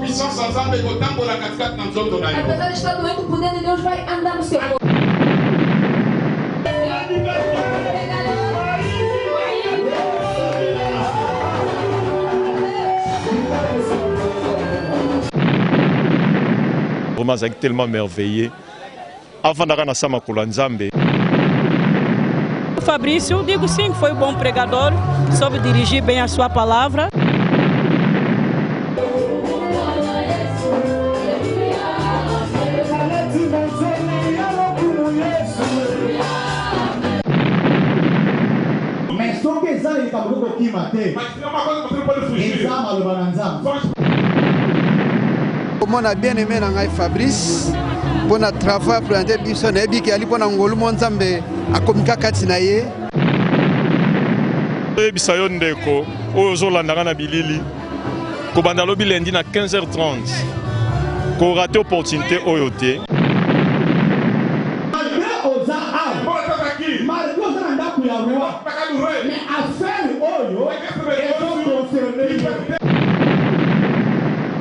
Apesar de estar doente, o poder de Deus vai andar no seu corpo. Vraiment, c'est tellement merveilleux. Avant d'aller à Samakula Nzambe. Fabrício, digo sim, foi um bom pregador, soube dirigir bem a sua palavra. Mas só que exame ele acabou com o que matei. Mas tem uma coisa que você não pode fugir. Exame, Como on a bien aimé Nangai Fabrice, pour notre travail pour l'année biso na bi ki ali pona ngolu monzambe akomika kati na ye. Bisayo ndeko oyo zolanda na bilili ko banda lobi lundi na 15h30 ko raté opportunité oyo te.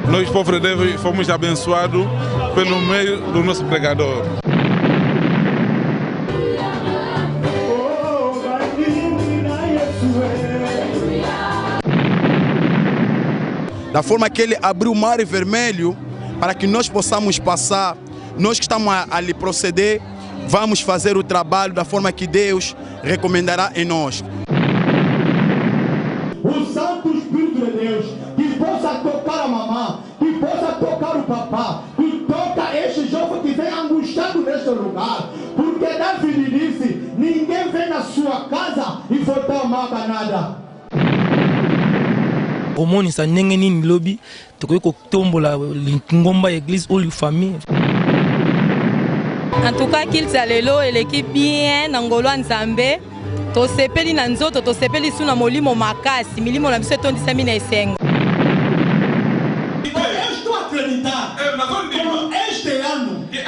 Nós, povo de Deus, fomos abençoados pelo meio do nosso pregador. Da forma que ele abriu o mar vermelho para que nós possamos passar, nós que estamos a lhe proceder, vamos fazer o trabalho da forma que Deus recomendará em nós. O Santo Espírito de Deus que possa tocar a mamãe, que possa tocar o papá, que toca este jovem que vem angustiado neste lugar. Porque David disse, ninguém vem na sua casa e voltar mal a nada. Omoni sa ndenge nini lobi tokoki kotombola ngomba église ou famille. En tout cas qu'il salelo et l'équipe bien ngolo nzambe to sepeli na nzoto to sepeli suna molimo makasi milimo na biso tondi sami na esengo. Eu estou acreditando. Este ano é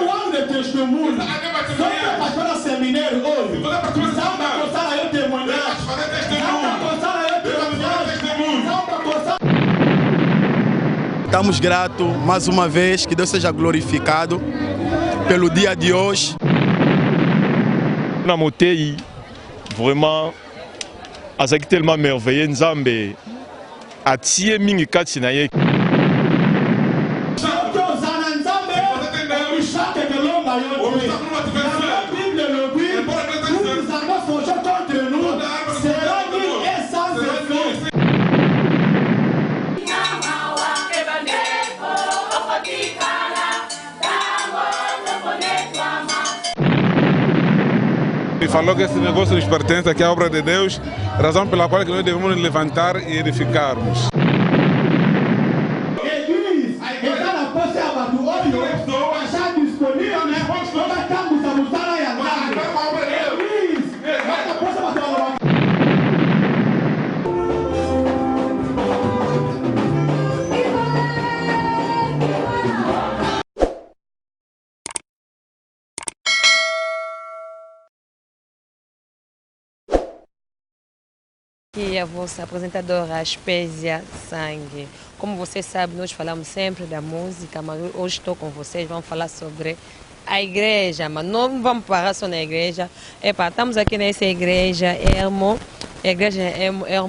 o ano de testemunho. Só que a pastora seminário hoje. Estamos gratos mais uma vez, que Deus seja glorificado pelo dia de hoje. Na motei, vraiment, azaki tellement merveilleux Nzambe, atie mingi kati na ye. E falou que esse negócio nos pertence, que é a obra de Deus, razão pela qual nós devemos nos levantar e edificarmos. Aqui é a vossa apresentadora Aspésia Sangue. Como vocês sabem, nós falamos sempre da música, mas hoje estou com vocês, vamos falar sobre a igreja, mas não vamos parar só na igreja. Estamos aqui nessa igreja Hermo,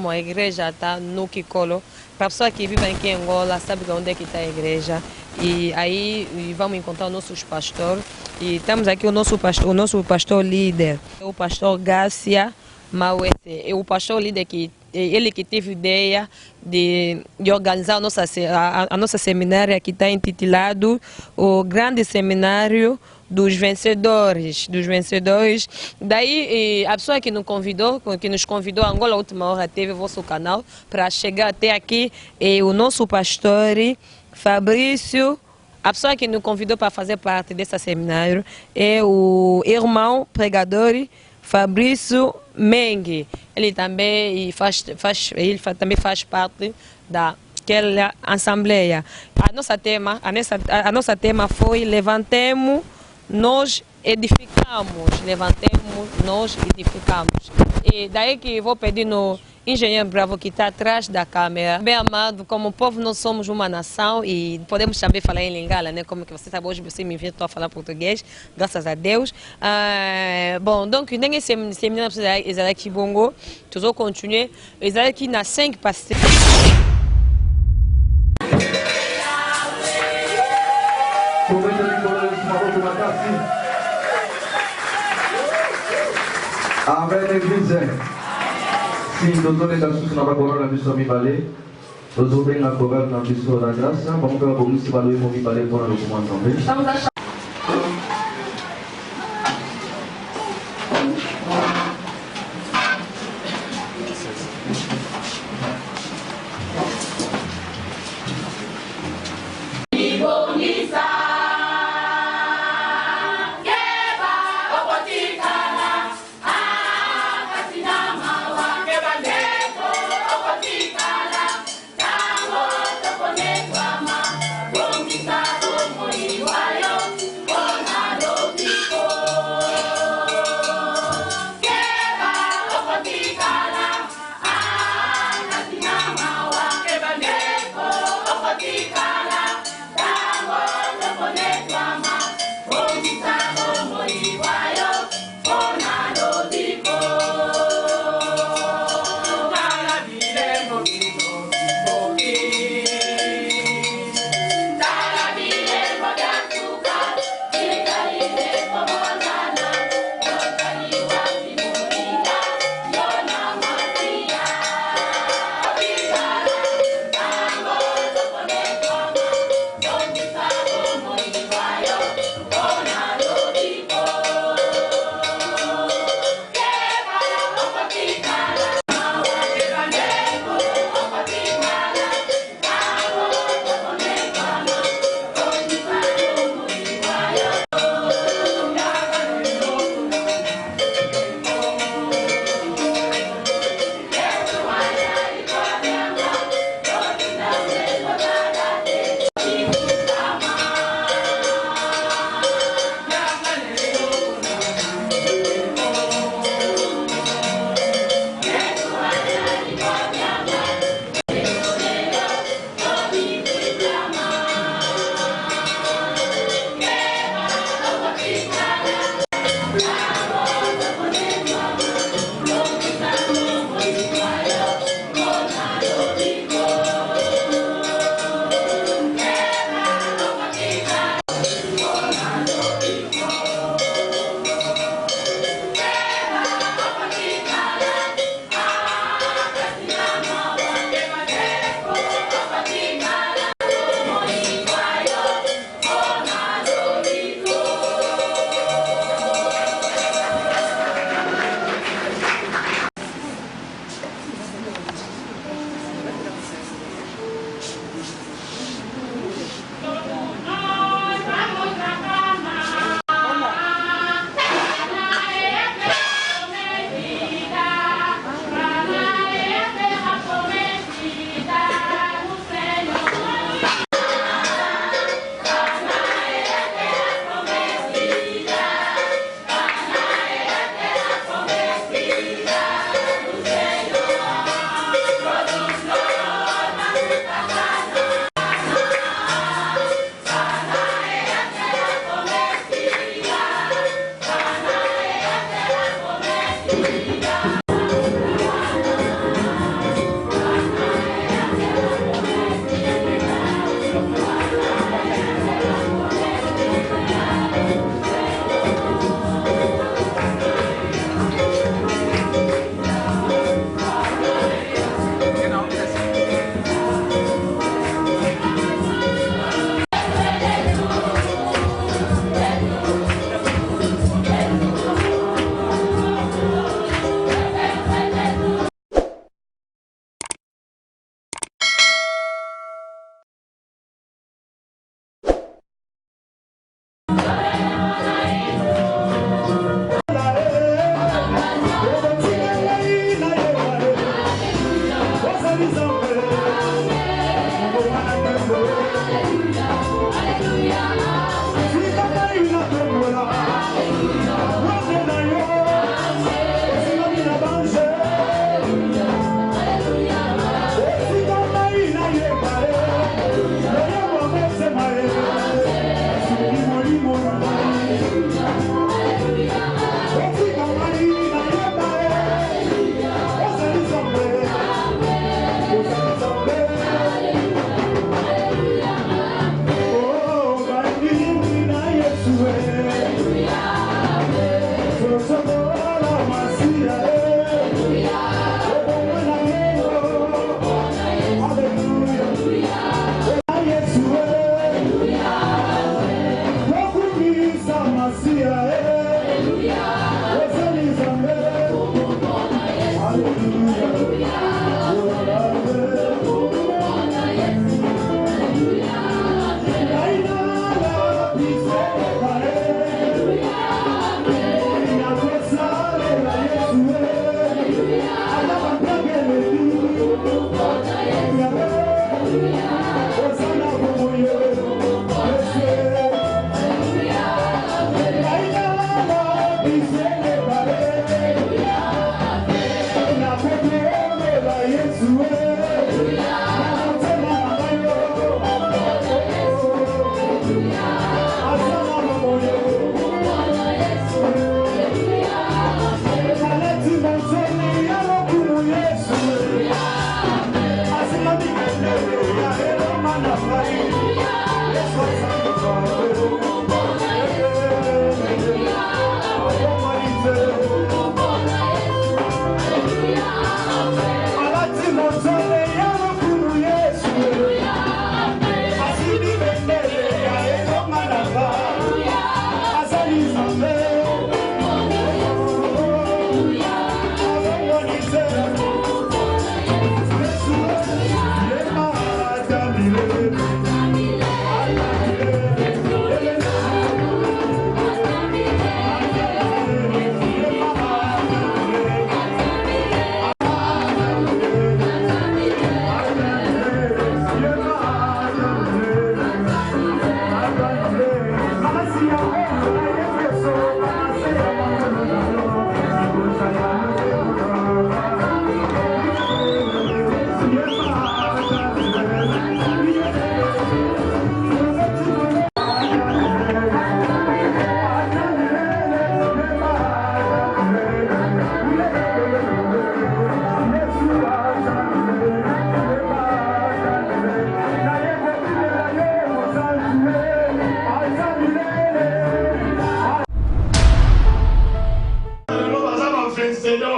a igreja está no Kikolo. Para a pessoa que vive aqui em Angola, sabe onde é que está a igreja. E aí vamos encontrar os nossos pastores. E estamos aqui o nosso pastor líder, o pastor Gácia Mawese, é o pastor líder ele que teve ideia de organizar a nossa seminária que está intitulado o Grande Seminário dos Vencedores. Daí a pessoa que nos convidou, Angola Última Hora teve o vosso canal para chegar até aqui, é o nosso pastor Fabrício. A pessoa que nos convidou para fazer parte desse seminário é o irmão pregador Fabrício Mengue. Ele também faz parte daquela assembleia. A nossa tema foi Levantemos, nós edificamos. Levantemos, nós edificamos. E daí que vou pedir no engenheiro Bravo que está atrás da câmera. Bem amado, como povo nós somos uma nação e podemos também falar em Lingala, né? Como que você sabe, hoje você me inventou a falar português, graças a Deus. Bom, donc, nem esse menino Israel qui bongo, toujours continuer, Israel qui n'a 5 passés. Amen, Église. Sim, doutor, ainda estou na corona na missão me valer. Nós vamos bem na corona na missão da graça. Vamos pegar o município valor e me valer para o documento também. Estamos achando.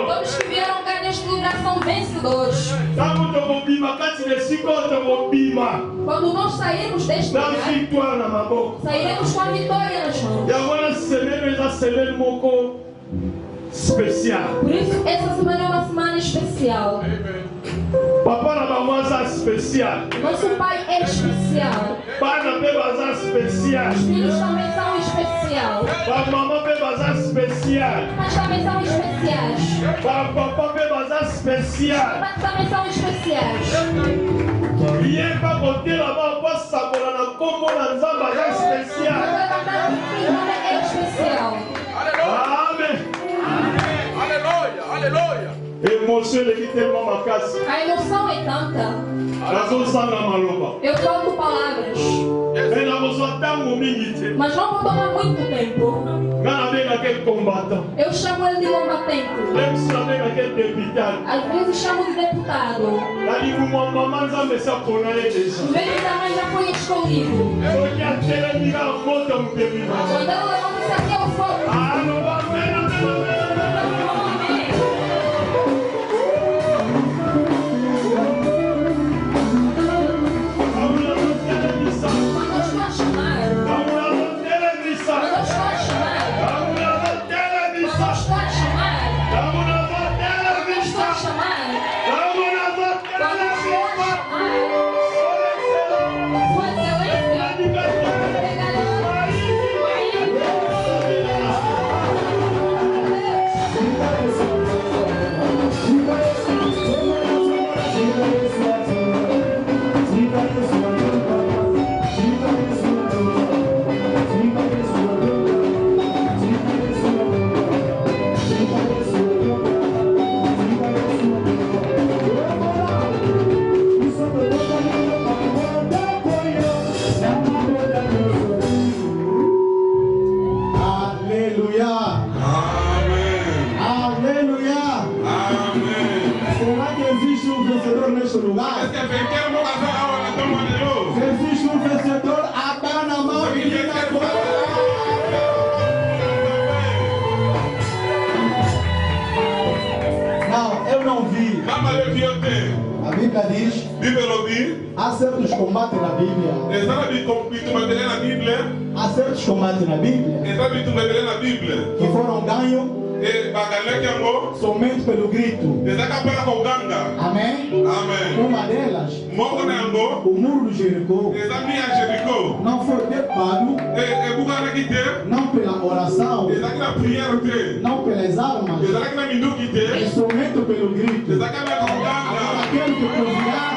Todos que vieram cá neste lugar são vencedores. Quando nós sairmos deste lugar, sairemos com a vitória nas mãos. Especial. Por isso, essa semana é uma semana especial. Papa na mamãe especial. Nosso pai é especial. Pai na bebazar especial. Os filhos também são especial. Pai mamãe bebazar especial. Mas também são especiais. Pai papá bebazar especial. Mas também são especiais. E é para botar a mão para saborar na combo na zamba especial. É especial. Amém. Aleluia. Emoção é tellement marcante. A emoção é tanta. Eu falo palavras. Mas não vou tomar muito tempo. Eu chamo ele de combatente. Às vezes chamo de deputado. O meu também já foi escolhido. Quando ela levanta-se aqui ao fogo. Há certos combates na Bíblia. Há certos combates na Bíblia que foram ganhos somente pelo grito. Amém? Uma delas, o muro de Jericó, não foi derrubado não pela oração, não pelas armas, é somente pelo grito. Aquele que cozinhar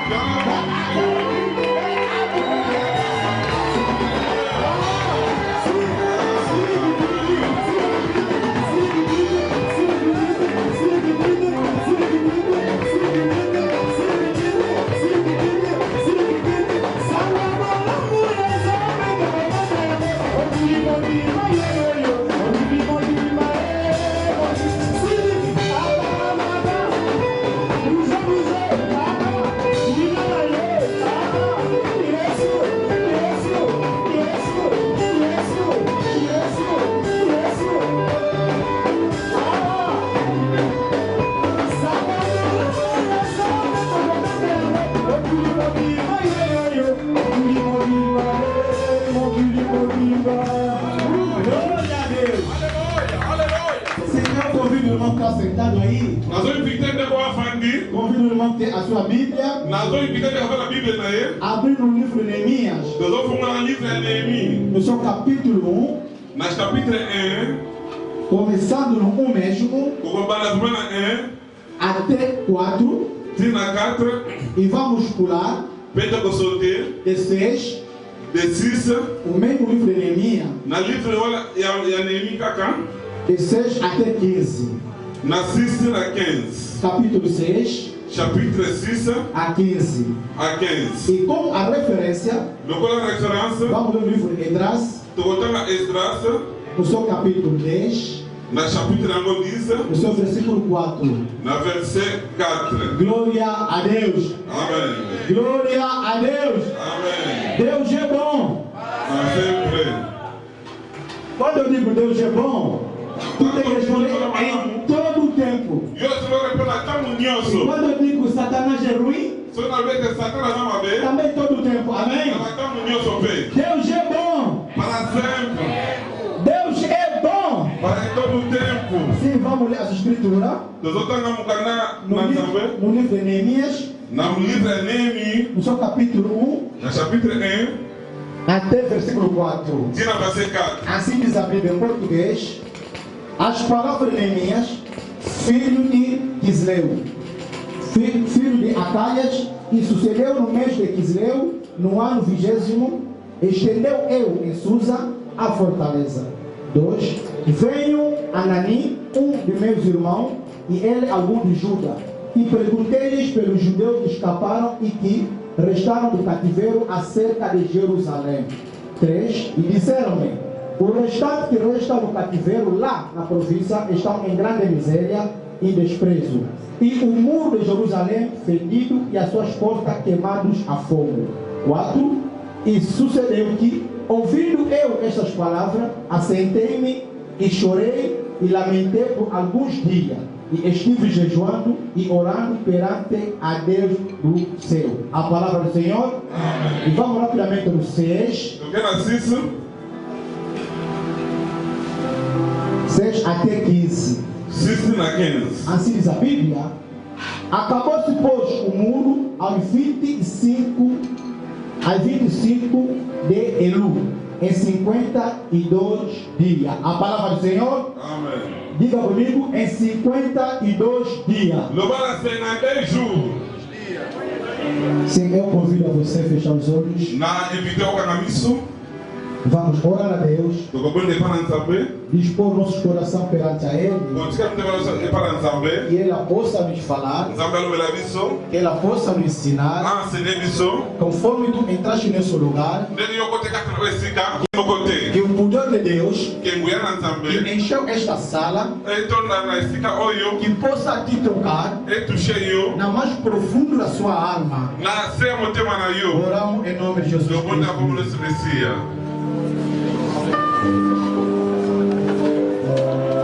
o irmão tem a sua Bíblia. Abrir no livro de Neemias. No seu capítulo 1. Nas capítulo 1. Começando no 1 mesmo. Até 4. E vamos pular. De 6. O mesmo livro de Neemias. De 6 até 15. Capítulo 6. Chapitre 6 a 15. E com a referência, vamos ler o livro de Esdras. No seu capítulo 10. Na chapitre 10. No seu versículo 4. Na verset 4. Glória a Deus. Amém. Glória a Deus. Amém. Deus é bom. Sempre. Quando eu digo Deus é bom, tu tem que responder em todo o tempo. E quando eu digo Satanás é ruim, também todo o tempo. Amém? Deus é bom. Para sempre. Deus é bom. Para todo o tempo. Sim, vamos ler as escrituras. No livro de Neemias. No seu capítulo 1. No capítulo 1. Até versículo 4. Assim diz a Bíblia em português. As palavras de Neemias, filho de Quisleu, filho de Acaias, e sucedeu no mês de Quisleu, no ano 20º, estendeu eu em Susa a fortaleza. 2. Veio Anani, um de meus irmãos, e ele algum de Judá, e perguntei-lhes pelos judeus que escaparam e que restaram do cativeiro acerca de Jerusalém. 3. E disseram-me: o restante que resta no cativeiro lá na província estão em grande miséria e desprezo, e o muro de Jerusalém fedido e as suas portas queimadas a fogo. 4. E sucedeu que, ouvindo eu estas palavras, assentei-me e chorei e lamentei por alguns dias, e estive jejuando e orando perante a Deus do céu. A palavra do Senhor. Amém. E vamos rapidamente no 6. 6 até 15. Assim diz a Bíblia. Acabou-se, pois, o muro aos 25 de Elu, em 52 dias. A palavra do Senhor. Amém. Diga comigo, em 52 dias. Sim, eu convido a você a fechar os olhos. Vamos orar a Deus, dispor nossos corações perante a Ele, que Ele possa nos falar, que Ele possa nos ensinar, conforme tu entraste nesse lugar, que o poder de Deus que encheu esta sala, que possa te tocar na mais profunda da sua alma. Oramos em nome de Jesus Cristo.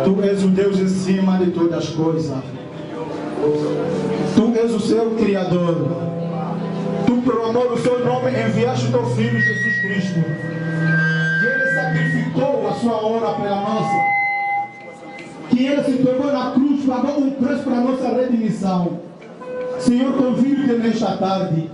Tu és o Deus em cima de todas as coisas. Tu és o seu Criador. Tu, por amor do seu nome, enviaste o teu Filho Jesus Cristo. Que Ele sacrificou a sua hora pela nossa. Que Ele se tornou na cruz, pagou um preço para a nossa redimissão. Senhor, convido-te nesta tarde.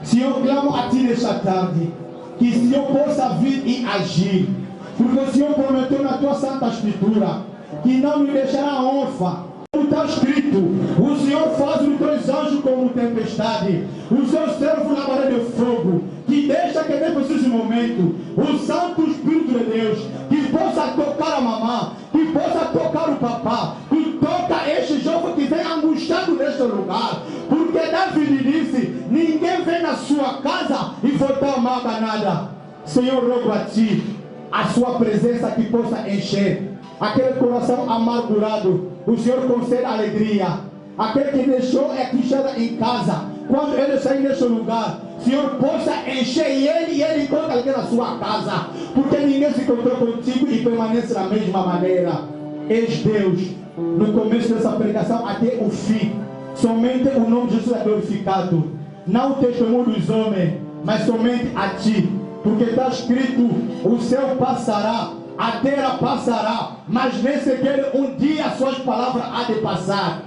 Senhor, clamo a Ti nesta tarde. Que o Senhor possa vir e agir. Porque o Senhor prometeu na Tua Santa Escritura que não me deixará órfã. Como está escrito, o Senhor faz os teus anjos como tempestade, os seus servos na maré de fogo, que deixa que nesse preciso momento o Santo Espírito de Deus, que possa tocar a mamã, que possa tocar o papá, que toca este jovem que vem angustiado neste lugar, porque David disse: ninguém vem na sua casa e voltar mal a nada. Senhor, rogo a Ti a sua presença que possa encher aquele coração amargurado. O Senhor concede alegria. Aquele que deixou a tristeza em casa, quando ele sair desse lugar, o Senhor possa encher e ele encontra alguém na sua casa, porque ninguém se encontrou contigo e permanece da mesma maneira. És Deus, no começo dessa pregação até o fim. Somente o nome de Jesus é glorificado, não o testemunho dos homens, mas somente a Ti, porque está escrito: o céu passará, a terra passará, mas nem sequer um dia as suas palavras há de passar.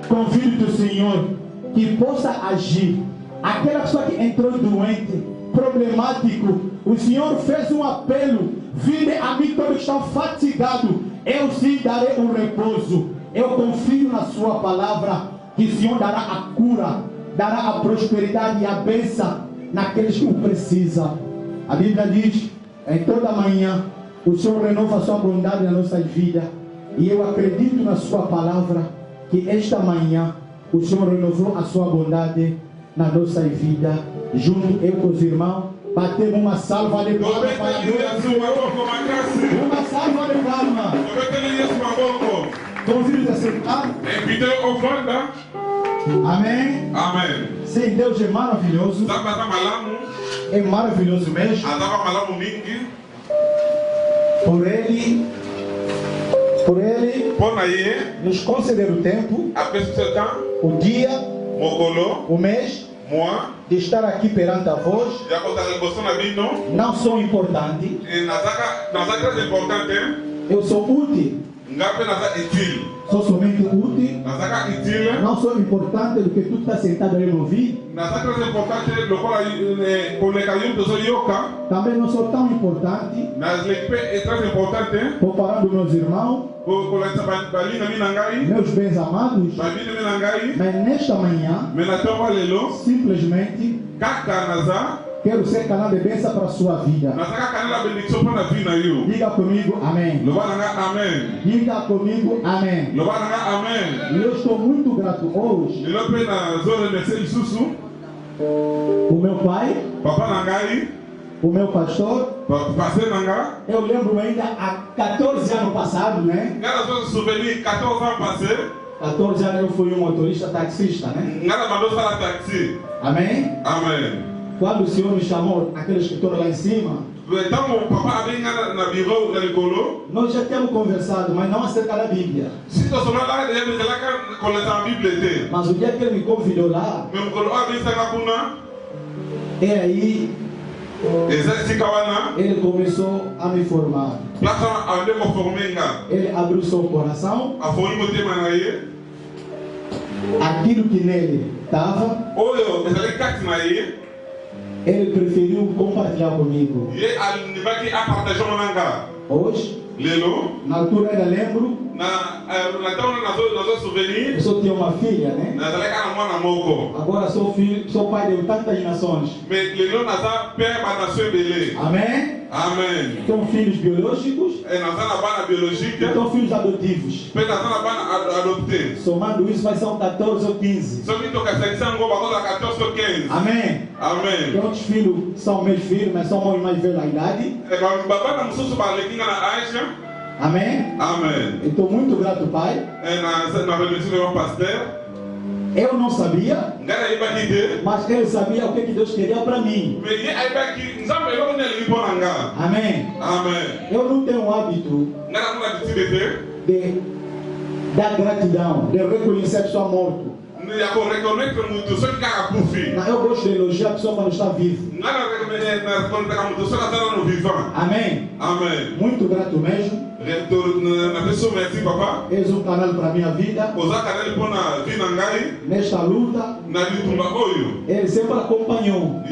Convido-te, Senhor, que possa agir. Aquela pessoa que entrou doente, problemático, o Senhor fez um apelo: vinde a mim todos que estão fatigados, eu sim darei um repouso. Eu confio na sua palavra, que o Senhor dará a cura, dará a prosperidade e a bênção naqueles que o precisam. A Bíblia diz: em toda manhã o Senhor renova a sua bondade na nossa vida. E eu acredito na sua palavra, que esta manhã o Senhor renovou a sua bondade na nossa vida. Junto eu com os irmãos, batemos uma salva de palmas para Deus. Uma salva de palmas. Convido a sentar. Amém. Amém. Sim, Deus é maravilhoso. É maravilhoso mesmo. Por Ele nos conceder o tempo, o dia, o mês de estar aqui perante a vós. Não sou importante. Eu sou útil. Sou somente útil. Não sou importante do que tu está sentado aí no ouvido. Também não sou tão importante comparando meus irmãos, meus bens amados. Mas nesta manhã, simplesmente quero ser canal de bênção para a sua vida. Diga comigo amém. Diga comigo amém. E eu estou muito grato hoje. O meu pai, o meu pastor. Eu lembro ainda há 14 anos passados, né? 14 anos eu fui um motorista taxista, né? Amém? Amém. Quando o Senhor me chamou, aquele escritor lá em cima, nós já temos conversado, mas não acerca da Bíblia. Mas o dia que ele me convidou lá, e aí ele começou a me formar. Ele abriu seu coração. Aquilo que nele estava, ele preferiu compartilhar comigo. Hoje, na altura ainda lembro, eu só tinha uma filha, né? Agora sou filho, sou pai de tantas nações. Amém? Amém. São filhos biológicos e são filhos adotivos. Somando isso vai ser 14 ou 15. Amém. Amém. Tem outros filhos são meus filhos, mas são mais velhos na idade. Amém. Amém. Estou muito grato, Pai. Eu não sabia, mas ele sabia o que Deus queria para mim. Amém. Amém. Eu não tenho o hábito de dar gratidão, de reconhecer a pessoa morta. Eu gosto de elogiar a pessoa quando está vivo. Amém. Amém. Muito grato mesmo. És um canal para a minha vida. Nesta luta, ele sempre acompanhou.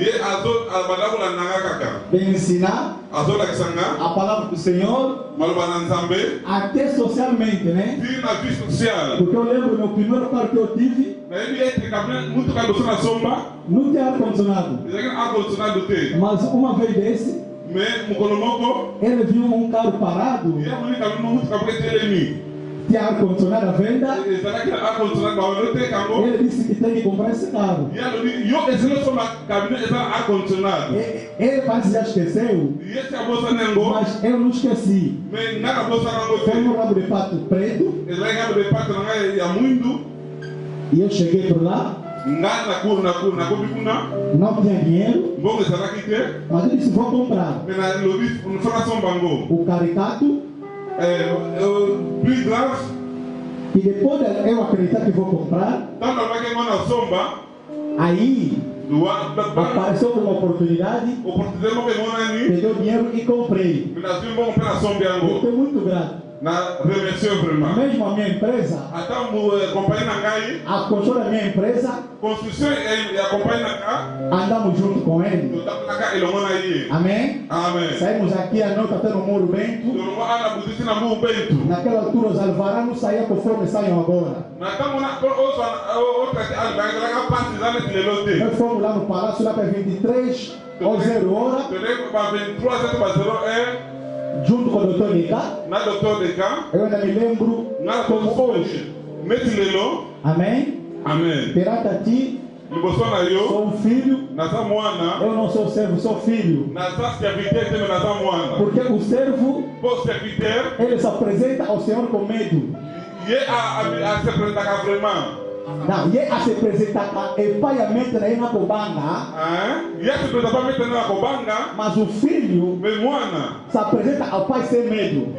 De ensinar a palavra do Senhor, até socialmente, né? Porque eu lembro meu primeiro carro que eu tive, não tinha ar-condicionado. Mas uma vez desse, ele viu um carro parado, tinha ar-condicionado à venda. Ele disse que tem que comprar esse carro. Ele parece que já esqueceu, mas eu não esqueci. Foi um rabo de pato preto. E eu cheguei por lá. Não tinha dinheiro, mas eu disse: vou comprar o caricato. E depois eu acreditar que vou comprar, aí apareceu uma oportunidade, peguei o dinheiro e comprei. Eu estou muito grato. Na remercier vraiment. Mesmo a minha empresa, Até a companhia Nangai, a construção da minha empresa, construção e a companhia Nangai, andamos junto com ele. Amém? Amém. Saímos aqui à noite até no Muro Bento. Naquela altura os alvaranos saíam conforme saiam agora. Nós fomos lá no palácio lá para 23 ou 0 hora. Junto com o Dr. Nika. Eu ainda me lembro como hoje. Amém? Amém. Perante a ti, sou um filho. Eu não sou servo, sou filho. Porque o servo, ele se apresenta ao Senhor com medo. Não, e a se apresentar epaiamente na ina kobanga. Mas o filho se apresenta ao pai sem medo.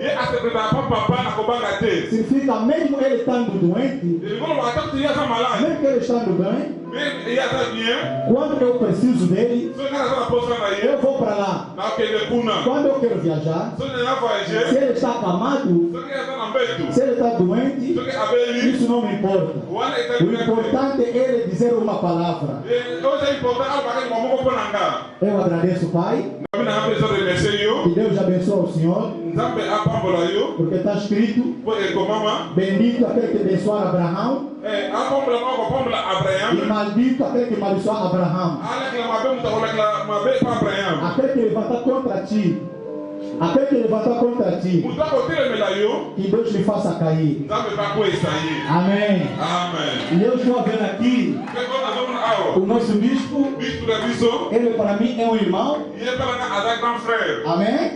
Significa mesmo ele estando doente, mesmo que ele estando bem, quando eu preciso dele, eu vou para lá. Quando eu quero viajar, se ele está acamado, se ele está doente, isso não me importa. O importante é ele dizer uma palavra. Eu agradeço, Pai. Que Deus abençoe o Senhor. Porque está escrito: bendito aquele que abençoar Abraão, e maldito aquele que amaldiçoar Abraão. Aquele que levantar contra ti, aquele que levantar contra ti, que Deus lhe faça cair. Amém. E eu estou vendo aqui o nosso bispo. Ele para mim é um irmão. Amém.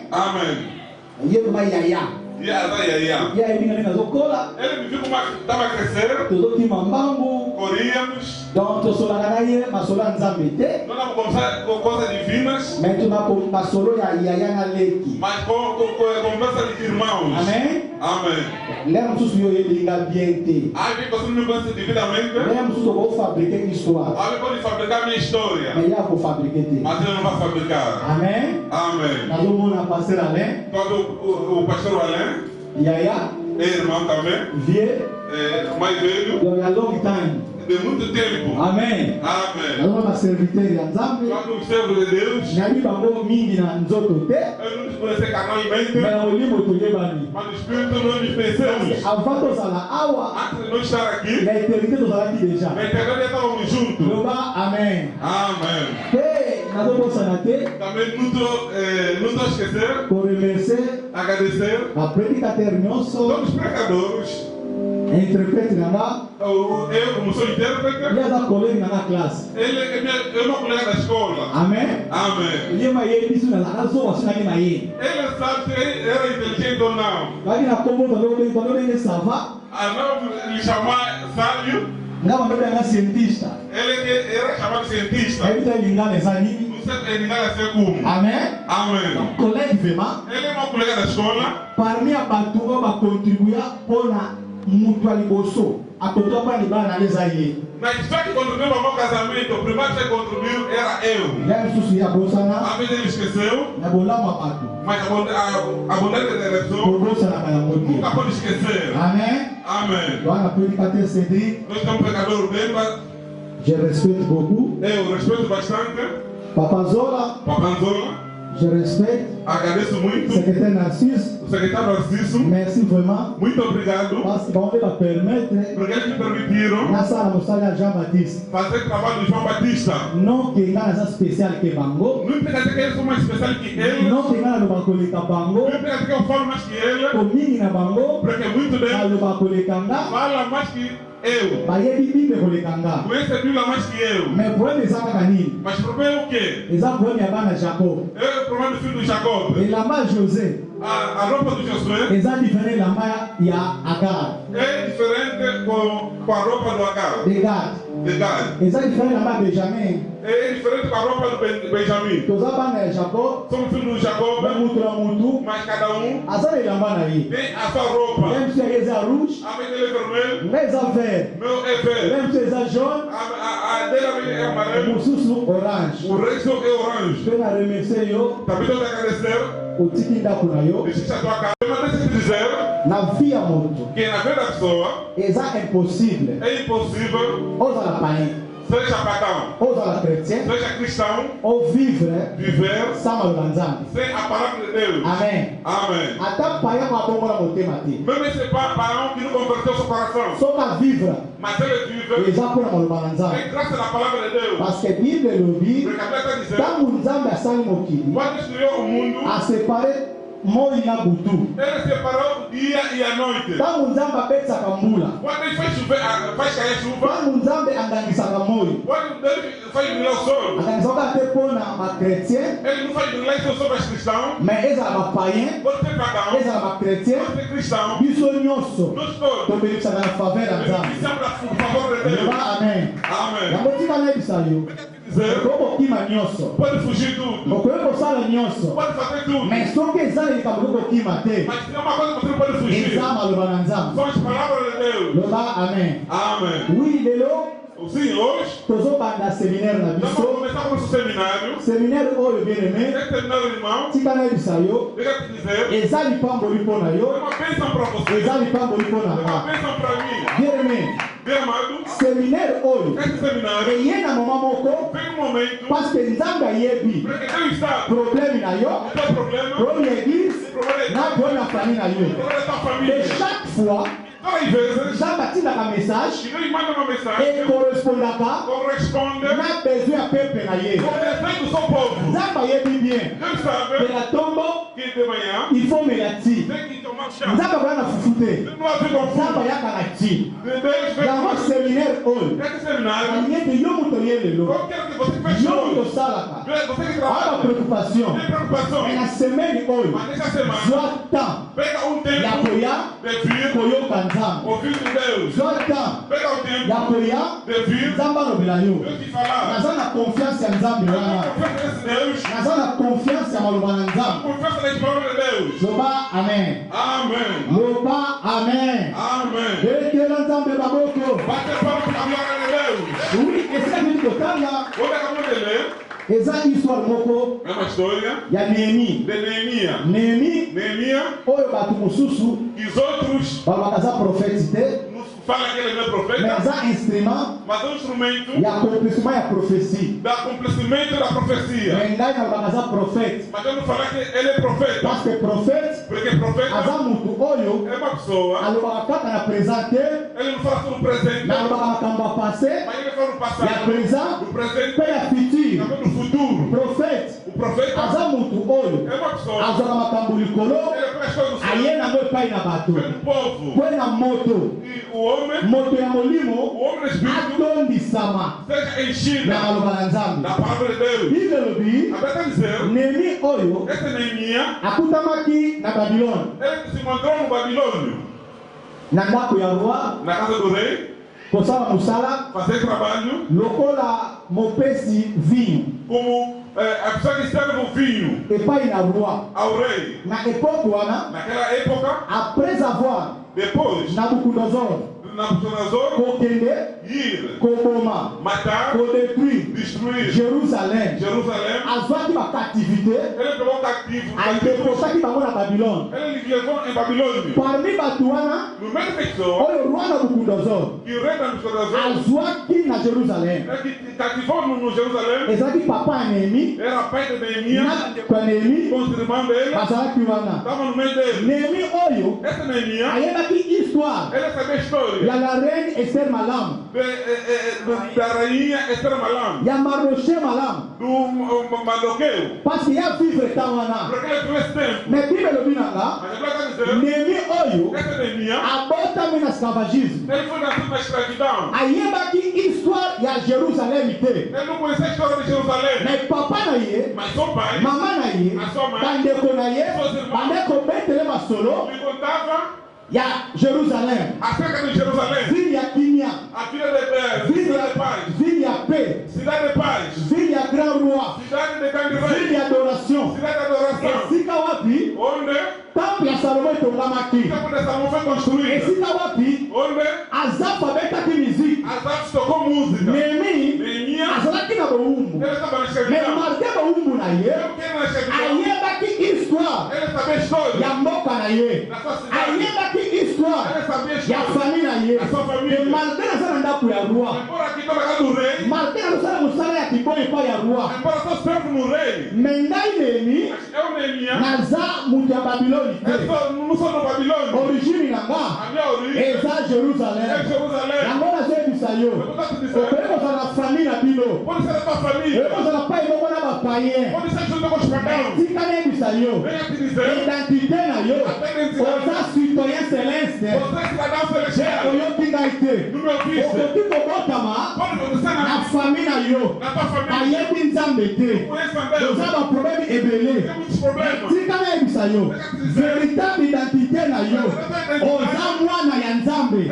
E ele vai iaiá. E aí ele na zocola. Ele me viu como estava a crescer. Tudo que mamambo. Corríamos. Então tu sola na gaia, mas sola nzambete. Não vamos começar com coisas divinas. Mas tu na solo iaiá na leque. Mas com conversa de irmãos. Amém. Lembra tu se eu ia ambiente. Aí você me conhece devidamente. Lembra tu vou fabricar história. Aí pode fabricar minha história. Mas eu vou fabricar. Mas eu não vou fabricar. Amém. Nós vamos na parceira Alain. Quando o pastor Alain. Yaya. Irmão também. Vieux. Mais velho. De long time. De muito tempo. Amém. Nós vamos servir a Nzambe. Quando servo de Deus. Nami bango mingi na nzoto te. Eu não conheci carnalmente. Mas o livro tu levani. Mas o Espírito não nos pensamos. Avant de sala awa. Antes de nós estar aqui. Na eternidade tu sala aqui déjà. Na eternidade estávamos juntos. Loba amém. Hey, nós vamos sanate. Também não estou esquecer. Por remercier. Agradecer. A predicateur nosso. Todos os pregadores. Interprete na eu como sou intérprete. Ele é colega na classe. Ele é meu colega da escola. Amém. Ele é mais isso na razão assim aqui na ele. Ele sabe se ele era inteligente ou não. Vai na como quando ele estava. Não lhe chamar sábio. Não, mas ele era cientista. Ele era chamado cientista. Ele está ligado nessa nível. Ele não é como. Amém. Colega vraiment. Ele é meu colega da escola. Para mim a batua vai contribuir para muito aliboso. A toda para ligar na lesa aí. Mas só que contribuiu para o meu casamento, o primeiro que contribuiu era eu. Já isso a bolsa na. A vez ele esqueceu. Na bola uma pato. Mas a bondade da pessoa. Bolsa na cara muito. Nunca pode esquecer. Amém. Lá na predicateur Cédric. Nós estamos pecadores bem, mas je respecte beaucoup. Eu respeito bastante. Papanzola. Je respecte. Agradeço muito. Secretário Narciso. O secretário Narciso. Merci vraiment. Muito obrigado. Parce que vamos permettre. Porque eles me permitiram. Na sala mostrada Jean Baptiste. Fazer trabalho de João Batista. Não que nada especial que bango. Não tem que eles são mais especiais que ele. Não tem nada no bancoleta bango. Não tem que eu falo mais que ele. Comigo na bango. Porque muito dele. No bancoleta fala mais que eu. Baie Bíblia colocando. Conhece a Bíblia mais que eu. Mas o problema é canino. Mas o problema é o quê? Exato, o problema é Jacob. É o problema do filho de Jacob. E lá mais José. A roupa do Josué. Exato, diferente lá mais e a Agar. É diferente com a roupa do Agar. De Gad. Exato, diferente lá mais Benjamin. É diferente com a roupa do Benjamin. Todos os Jacob. Somos filhos de Jacob. Mas cada um. Azar lá mais tem a sua roupa. Lembra se é rouge? A minha dele é vermelho. Mas a verde. Meu é verde. Lembra se é jaune? A dele é amarelo. O susso orange. O resto é orange. Pena remercier eu. Também estou a agradecer. O tiki da kuna yo. Deixa eu te dizer. na vie ya moto que na vida da pessoa eza impossible é impossível ozala païen seja pagão, ozala chrétien seja cristão, ovivre viver sans maloba nzambe. sem a palavra de Deus. Amen. Amém. ata païen abongola motema te Même esse pagão que não converteu seu coração, soki avivre mas ele vive eza mpona maloba na nzambe é graças à palavra de Deus. parce que bible elobi Porque a Bíblia está dizendo, ntango nzambe asali mokili quando destruiu o mundo, asepare moi na butu ele separou o dia e a noite. ntango nzambe abetisaka mbula Quando ele faz chover, faz cair chuva, ntango nzambe andangisaka moi quando ele faz brilhar o sol, andangisaka te mpona bachrétien ele não faz brilhar seu sol para os cristãos. mais ezala bapaïen Pode ser pagão, ezala bachrétien pode ser cristão, biso nyonso nós todos tobebisaka na faveur ya nzambe beneficiamos do favor de Deus. eba amen Amém. yango tika nayebisa yo Dizer, okokima nyonso pode fugir tudo, okoki kosala nyonso pode fazer tudo, mais soki eza na likambo okokima te mas tem uma coisa que você não pode fugir. eza maloba na nzambe São as palavras de Deus. loba amen Amém. wi lelo Sim, hoje, tozobanda seminaire na nós vamos biso começar com o nosso seminário. seminaire oyo bien aimé Esse seminário, irmão, tika nayebisa yo deixa eu te dizer, eza lipamboli mpo na é yo uma bênção para você, eza lipamboli mpo na é uma nga bênção para mim. bien aimé Bem amado, seminaire oyo esse seminário eye na moma moko vem um momento parce que nzambe ayebi porque Deus sabe problème na yo o teu problema, problème ya église na problème ya famille na o yo problema da tua et família. chaque fois Todas as vezes nzambe atindaka message que Deus manda uma mensagem, ekorespondaka corresponde na besoin ya pepe na ye com o desejo do seu povo. nzambe ayebi bien Deus sabe pela tombo que de manhã il faut mela ti tem que tomar chá. nzambe akoya na fufu te Deus não haver nzambe confuso. ayaka na ti Deus yango vem seminaire oyo esse seminário. alingi ete yo moto ye lelo Eu quero que você feche yo moto hoje. osalaka Você que aa trabalha, bapreoccupation tem preocupação. me na semaine oyo Mas nessa semana, zwa temps pega ya tempo koya de vir koyoka nzambe ouvir de Deus. zwa temps Pega ya tempo koya de vir nzambe alobela yo Deus te falar. naza na confiance ya nzambe wana Confiança nesse Deus. naza na confiance ya maloba na nzambe Confiança nas palavras de Deus. loba amen Amém. loba amen Amém. ekela nzambe maboko Bate palmas para a glória de Deus. oui esika nini kotanga Quando acabamos de ler, eza histoire moko é uma história ya Nehemi de Neemias. Nehemi Neemias, oyo bato mosusu que os outros balobaka aza prophète te nos falam que ele não é mais profeta, aza instrument mas é um instrumento ya accomplissement ya prophétie da cumprimento da profecia. mais ngai nalobaka aza prophète Mas eu não falar que ele é profeta, parce que prophète porque aza profeta motu oyo é uma pessoa, alobaka kaka na présent te ele não fala sobre o presente, nalobaka makambo ya passé mas ele fala do ya passado, présent do presente, mpe ya futur também do futuro. prophète O profeta aza motu oyo é uma pessoa, azwaka makambo likolo ele faz coisas do céu, aye nango epai na bato pelo povo. mpo na moto E o homem, moto ya o molimo homem do espírito, atondisama seja enchido na da maloba na nzambe palavra de Deus. bible elobi A Bíblia está dizendo, Nehemi oyo esse Neemias, akutamaki na babilone ele se encontrou no Babilônio, na ndako ya roi na casa do rei, kosala mosala fazer trabalho lokola mopesi vinho como a pessoa que serve o vinho epai na roi ao rei. na epoke wana Naquela época, après avoir depois, nabucodonosor Nabucodonosor kokende ir koboma matar, kodétruire destruir jérusalem Jerusalém, azwaki bacaptivité ele pegou cativo, adeposaki bango na babilone ele levou em Babilônia. parmi bato wana No meio da pessoa, oyo roi nabucodonosor que o rei Nabucodonosor, azwaki na jérusalem que cativou no Jerusalém, ezalaki papa ya Nehemi era pai de Neemias, na ndeko ya Nehemi com os irmãos dele, bazalaki wana estava no meio dele. Nehemi oyo Esse Neemias, ayebaki histoire ele sabia a história ya la reine Esther malamu da rainha Esther Malam, ya mardoche malamu do Mardoqueu, parce que ya vivre temps wana porque ele teve esse tempo. mais bible elobi na nga Mas a Bíblia está dizendo, Nehemi oyo esse Neemias, abotami na esclavagisme ele foi nascido na escravidão. ayebaki histoire ya jérusalem te Ele não conhecia a história de Jerusalém, mais papa na ye mas seu pai mama na ye bandeko na ye bandeko betele masolo me contava ya jérusalem acerca de Jerusalém, ville ya kimia a filha de paz, ville ya paix cidade de paz, ville ya grand roi cidade de grande ville rei, ya adoration cidade de adoração, esika wapi onde temple ya salomo etongamaki o templo de Salomão foi construído, esika wapi onde azafu abetaki musique Asaf tocou música. Nehemi Neemias, azalaki na bowumbu ele estava na mais escravidão. marke bowumbu na ye Mesmo que na escravidão, ayebaki histoire ele sabia a história ya mboka na ye ayebaki histoire ya famille na ye e malgré aza na ndako ya roi malgré azosala mosala ya kiboyi epai ya roi me ngai neni naza moto ya babiloni te origine na nga eza Jérusalem yango nazoyebisa yo okoki kozala na famille na bino okoki kozala pa ebongo na bapayen tika nayebisa yo identité na yo oza citoyen céleste oyoki ngai te okoki kobotama na famille na yo bayebi nzambe te oza baproblème ebele tika nayebisa yo véritable identité na yo oza mwana ya nzambe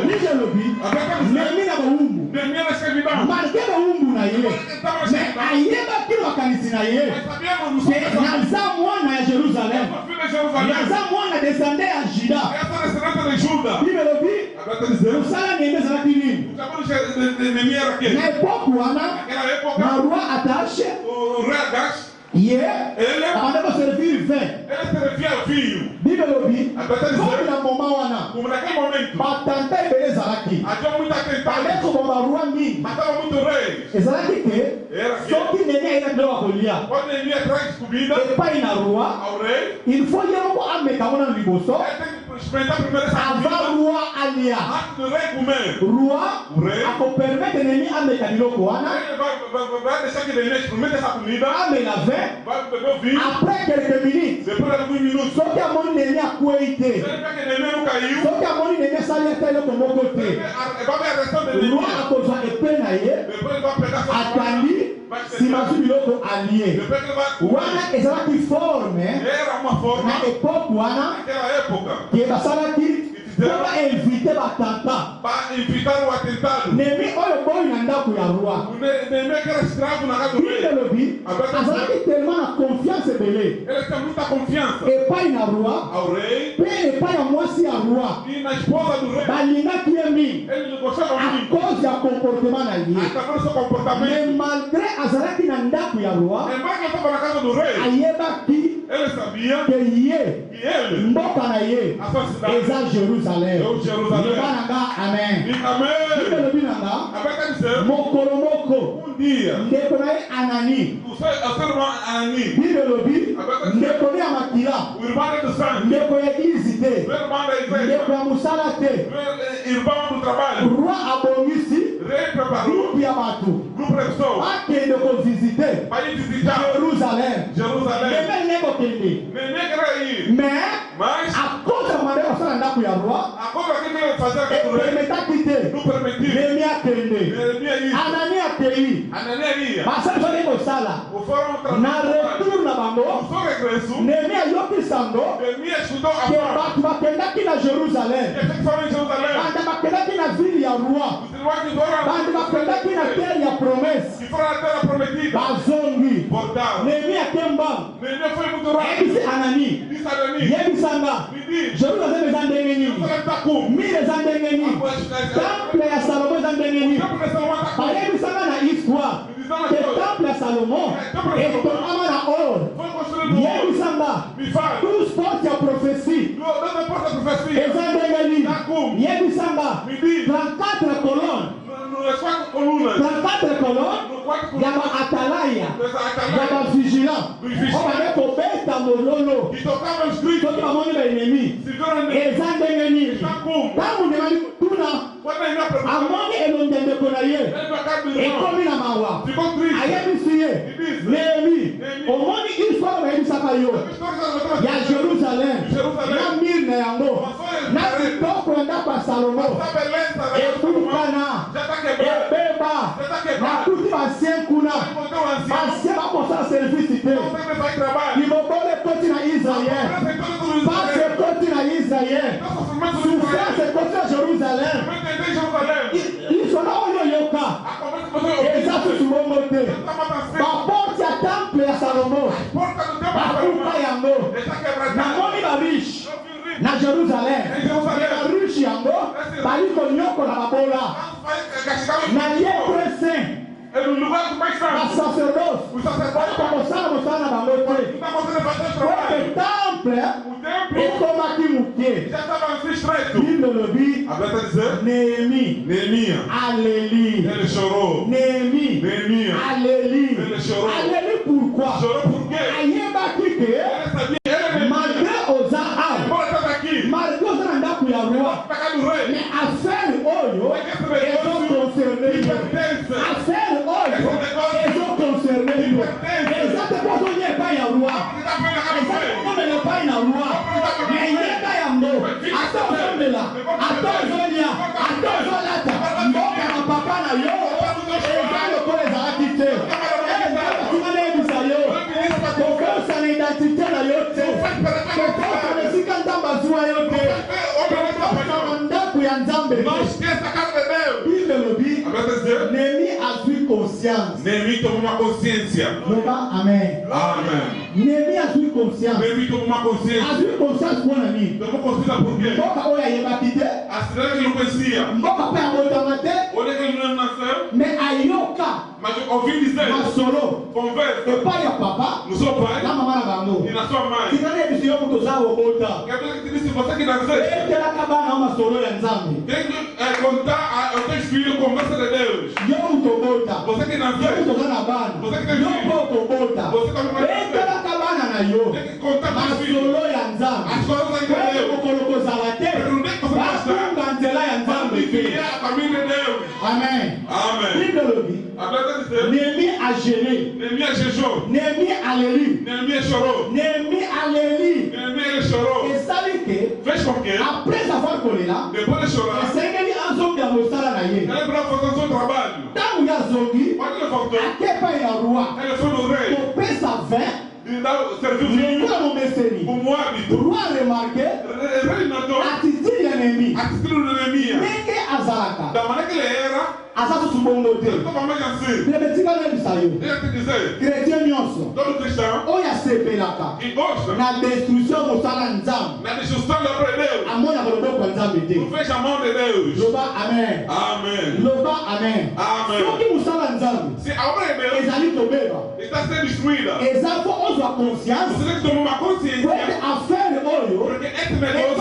nijelobi nemi na bawumbu marke bawumbu na ye me ayebaki makanisi na ye naza mwana ya Jérusalem naza mwana descende ya Juda bibelobi mosala nemi ezalaki nini na epoke wana na roi Atache ye abanda koservir vin bibelobi komi na moma wana batanta ebele ezalaki baleko boma roi mingi ezalaki ke soki neni ayina biloko kolia epai na roi il faut ye moko ameka ngo na liboso avant roi alia roi akopermete neni ameka biloko wana amela vin après quelques minutes soki amoni neni akwei te soki amoni neni asali ata eloko moko te roi akozwa epe na ye atandi nsima zu biloko alie wana ezalaki forme na epoke wana ke basalaki mpona invite batanta nemi oyo boyi na ndako ya roi bibelobi azalaki tellement na confiance ebele epai na roi mpe epai ya mwasi ya roi balingaki ye mingi a cause ya comportement na ye mais malgré azalaki na ndako ya roi ayebaki ke ye mboka na ye eza Jérusalem yeba na nga amen bibelobi na nga mokolo moko ndeko na ye Anani bibelobi ndeko ya makila ndeko ya eglize te ndeko ya mosala te roi abongisi groupe ya bato akende kovisite Jérusalem meme ne kokende mais akoza mande kosala ndako ya roi epermetaki te nemi akende Anani akei basali soki kosala na retour na bango nemi ayoki sango ke bato bakendaki na Jérusalem banda bakendaki na ville ya roi banda bakendaki na terre ya promesse bazongi nemi akemba yebisi Anani yebisanga Jérusalem eza ndenge nini mile eza ndenge nini temple ya Salomo eza ndenge nini bayebisanga na histoire ke temple ya Salomo etongama na or yebisanga tout sport ya prophétie eza ndenge nini yebisanga 34 colonnes 34 colonnes ya baatalaya ya bavigilant obande kobeta mololo soki bamoni baennemi eza ndenge nini ntango ndemani tuna amoni elongi ya ndeko na ye ekomi na mawa ayebisi ye Nehemi omoni histoire bayebisaka yo ya Jérusalem na mire na yango na kitoko ya ndako ya Salomo ebukana ebeba nakuti basien kuna basien bakosala service te libobolo ekoti na Israel pasi ekoti na Israel souffrance ekoti na Jérusalem lisola oyo yoka eza susu bongo te baporte ya temple ya Salomo bakuka yango namoni bariche na Jérusalem bariche yango bali konyokola babola na lieu saint basacerdoce bakosala mosala na bango te oyo temple Néhémie. Alléluia. Néhémie. Alléluia. Alléluia pourquoi? Ayeba kike. Malgré aux arabes. Malgré aux arabes ya roi. Mais affaire oyo ils ont concerné. Affaire oyo ils ont concerné. Les autres personnes n'y pas ya roi. Les autres pas ya roi. Mais il n'y a pas ya mot. Attends là. Attends Zonia. Attends Zolata. Mboka na papa na yo. Et va le ko les arabité. Et va tu m'as dit ça yo. Pourquoi ça l'identité na yo te? Pourquoi ça ne s'y quand on va jouer yo te? Néhémie a vu conscience. Néhémie tomou consciência. Amen. Amen. Néhémie a vu conscience. Néhémie tomou consciência. A vu conscience pour l'ami. Tomou consciência por quê? Mboka oya yebakite. Asira que não conhecia. Mboka pa motamate. Onde que ele não nasceu? Mais ayoka. Mas eu ouvi dizer. Masolo. Conversa. E pai ya papa. No seu pai. Na mama na bango. E na sua mãe. Sinane bisio mtu zawo bota. Quer dizer que te disse você que nasceu? Ete la kabana uma solo ya nzambe. Tem que contar aos teus filhos conversa de Deus. Yo mtu bota. Você que nasceu. Yo mtu na bana. Você que tem filho. Yo mtu bota. Você que vai. Ete la kabana na yo. Tem que contar com os filhos. Masolo ya nzambe. As coisas de Deus. Koloko zalate. Basunga nzela ya nzambe. A família de Deus. Amen. Amen. Bible. Néhémie a gêné. Néhémie a jejué. Néhémie alléluia. Néhémie chorou. Néhémie alléluia. Néhémie chorou. Et savez que fez com que après avoir collé là, depois de chorar, le Seigneur a zongi a mostrar na yé. ele vai fazer seu trabalho. Tangu ya zongi, quando ele voltou, até pa ya roi. Ele foi no rei. Pour payer sa vin. Il a servi pour moi habito. Roi remarqué. Rei notou. Attitude ya Néhémie. Attitude de Néhémie. Nenge azalaka. Da maneira que ele era. Azato subongo te. Ele estava mais assim. Le betika na bisayo. Ele te dizer. Chrétien nyonso. Todo cristão. Oya sepelaka. E gosta. Na destruction mosala nzambe. Na destruição da obra de Deus. Amona koloboko kwa nzambe te. Não fecha a mão de Deus. Loba amen. Amen. Loba amen. Amen. Soki mosala nzambe. Se a obra de Deus ezali tobeba. Está sendo destruída. Ezafo ozwa conscience. Você tem que tomar uma consciência. Porque affaire oyo. Porque esse negócio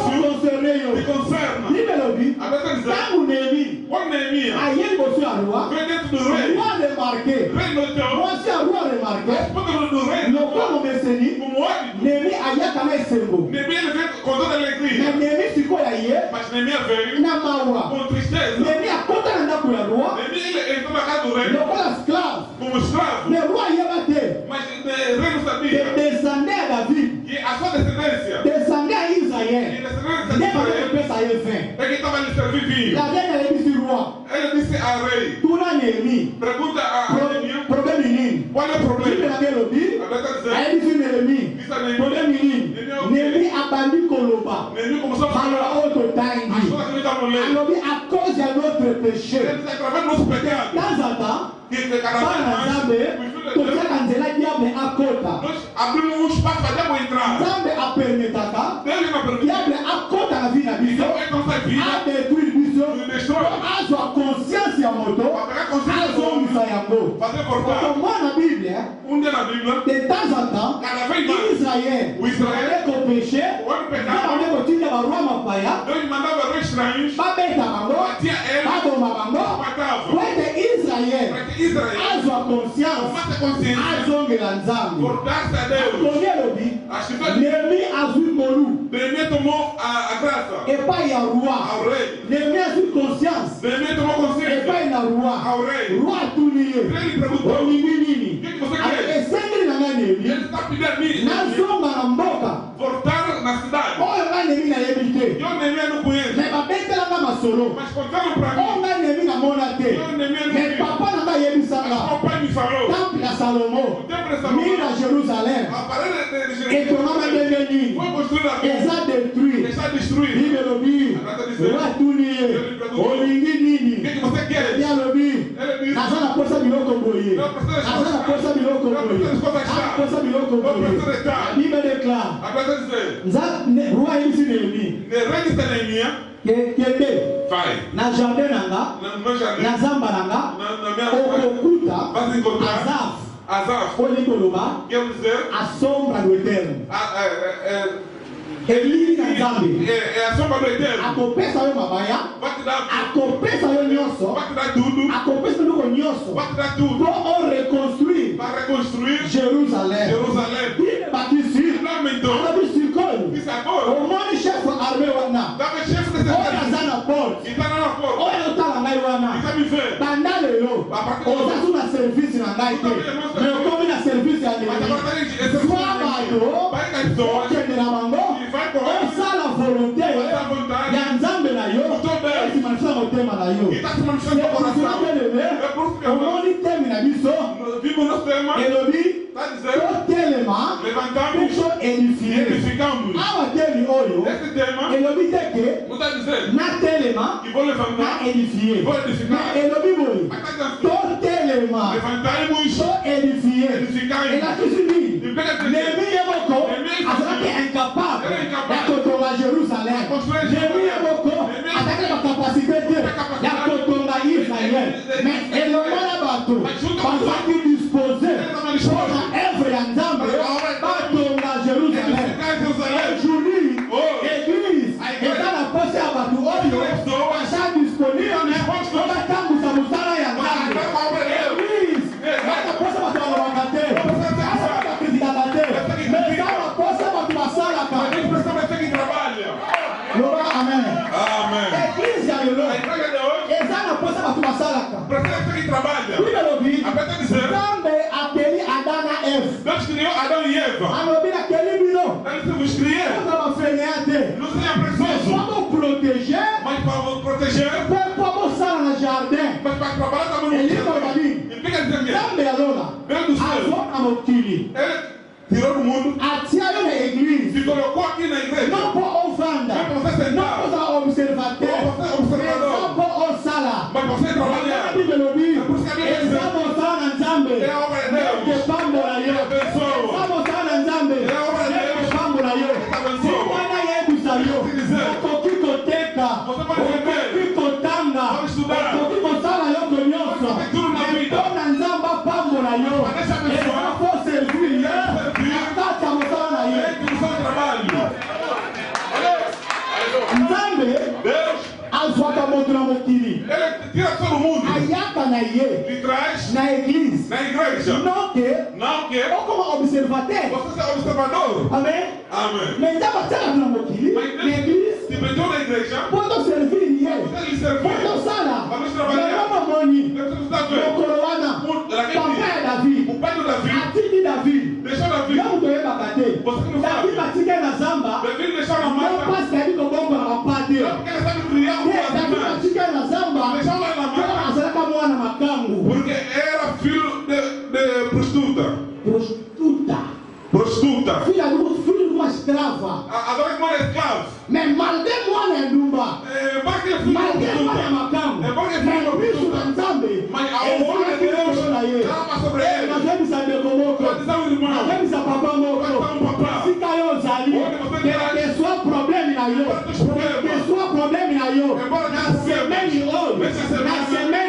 te concerna. Libelobi. Agora dizer. Tangu Néhémie. Quando Néhémie. Aye bosu ya roi. Dentro do rei. Roi remarqué. Rei notou. Moi si a roi remarqué. Quando do rei. No como meseni. Como hábito. Néhémie ayaka na esembo. Néhémie ele veio com toda a alegria. Mais Néhémie siko ya ye. Mas Néhémie veio. Na mawa. Com tristeza. Néhémie akota na ndako ya roi. Néhémie ele entrou na casa do rei. Lokola esclave. Como escravo. Mais roi yeba te. Mas o rei não sabia. Que descendait à David. Que a sua descendência. Descendait à Israël. E descendência de Israel. É que estava lhe servir vinho. La reine elle dit roi. Ele disse ao rei. Tuna Néhémie. Pergunta a Néhémie. Problème nini? Qual é o problema? Elle dit Néhémie. Problème nini? Néhémie abandi koloba. Néhémie começou a falar. Autre time. Alors à cause de notre péché. Através do nosso pecado. Dans un temps. Bana Nzambe totiaka nzela diable akota. Nós abrimos um espaço para diabo entrar. Nzambe apermetaka. Deus não permite. Diable akota na vie na biso. Adétruire biso. Azwa conscience ya moto. Azongisa yango. Okomwa na Bible. Na Bíblia. De temps en temps. Israël. Avec au péché. Nzambe kotinda baroi mapaya. Deus mandava reis estranhos. Babeta bango. Baboma bango. Kwete Israël. Azwa conscience. Azongela nzambe. Por-dar-se a Deus. Néhémie azwi molu. Néhémie tomou a graça. Epai ya roi. Ao rei. Néhémie azwi conscience. Néhémie tomou consciência. Epai na roi. Ao rei. Roi atuni ye. Ele perguntou. Olingi nini? O que você quer? Esengeli na ngai Néhémie. Ele está pedindo a mim. Nazonga na mboka. Voltar na cidade. Oyo ngai Néhémie nayebi te. Eu Néhémie não conheço. Mais babetelanga masolo. Mas contaram para mim. Oyo ngai Néhémie namona te. Eu Néhémie não Mais papa na ngai ayebisanga. Mas meu pai me falou. Temple ya Salomo. O templo de Salomão. Mire na Jérusalem. A parede de Jerusalém. Etonama ndenge nini? Foi construída. Eza détruit. Está destruída. Bible lobi. Roi atuni ye. Olingi nini? O que você quer? Bia lobi. Ele disse. Naza naposa biloko boye. Naza naposa biloko boye. Naposa biloko boye. Bible déclare. Agora dizer. Roi ayebisi Néhémie. Rei de Néhémie. Kende. Vai. Na jardin nanga. Na zamba nanga. Okokuta. Vas encontrar. Azaf. Azaf. Olikoloba. Quer dizer. A sombra do Eterno. Elili na Nzambe. Et à son valeur éternelle. Akopesa yo mabaya. Akopesa yo nyonso. Akopesa yo nyonso. Pour on reconstruire. Jérusalem. Il est bâti sur. Alors sur quoi? Au moins chef armé wana. On a na porte. On a otala ngai wana. Pendant le lo. On a tout na service na ngai te. Mais comme na service ya l'église. Soit bado. Kende na bango. On sa la volonté. Ya Nzambe na yo. Si manisa motema na yo. Au moins il termine biso. Elobi. Totelema. Pour édifier. Awa teli oyo. Elobi teke. Na telema. Na édifier. Na elobi boy. Totelema. To édifier. Et la Jésus-Christ. Némi Yaboko. Azaki incapable. D'être à Jérusalem. Némi Yaboko. Attaquer la capacité de. D'être Israël. Mais Elobi Yabato. Parce qu'il disposait. Pour la œuvre d'Anzambe. Bato à Jérusalem. Aujourd'hui, l'église est dans la poche à Bato. Achat disponible. On va t'emboucher à Moussala et à Nzambe. L'église est dans la poche à Bato à Lorangate. Mais dans la poche à Bato à Sala. Amen. L'église est là. Et dans la poche à Bato à Sala. Oui, Elobi. Nzambe appelé Adana Eve. Alobi na keli bino. Nous sommes protégés. Pour ça dans le jardin. Et il m'a dit. Nzambe alola. Azo amokili. Atia yo l'église. Non pour offrande. Non pour observateur. Non pour osala. Bible Elobi. Ezamo sana Nzambe. Neke pambo na yo. Ezamo sana Nzambe. Neke pambo na yo. Sikwana yebusa yo. Okoki koteka. Okoki kotanga. Okoki kosala yo konyoso. Epona Nzambe pambo na yo. Ezamo servir yo. Nakata mosala na yo. Nzambe azwaka moto na mokili. Ayaka na ye. Na église. Non que comme observateur. Amen. Mais Nzambe atala na mokili. L'église. Pour servir ye. Pour sala. Mama moni. Mokolo wana. Papa ya David. Atindi David. Yamu toye bakate. David batike na zamba. Non parce qu'il dit que bon va pas dire. David batike na zamba. Azalaka mwana makangu. Porque era filho de prostituta. Filho de uma escrava. Agora que mora escravo. Mais malgré mwana ya ndumba. Malgré mwana ya makangu. Mais biso na Nzambe. Nazebisa ndeko moko. Nazebisa papa moko. Sika yo ozali. Que soit problème na yo. Que soit problème na yo. Na semaine oyo. Biso na Nzambe.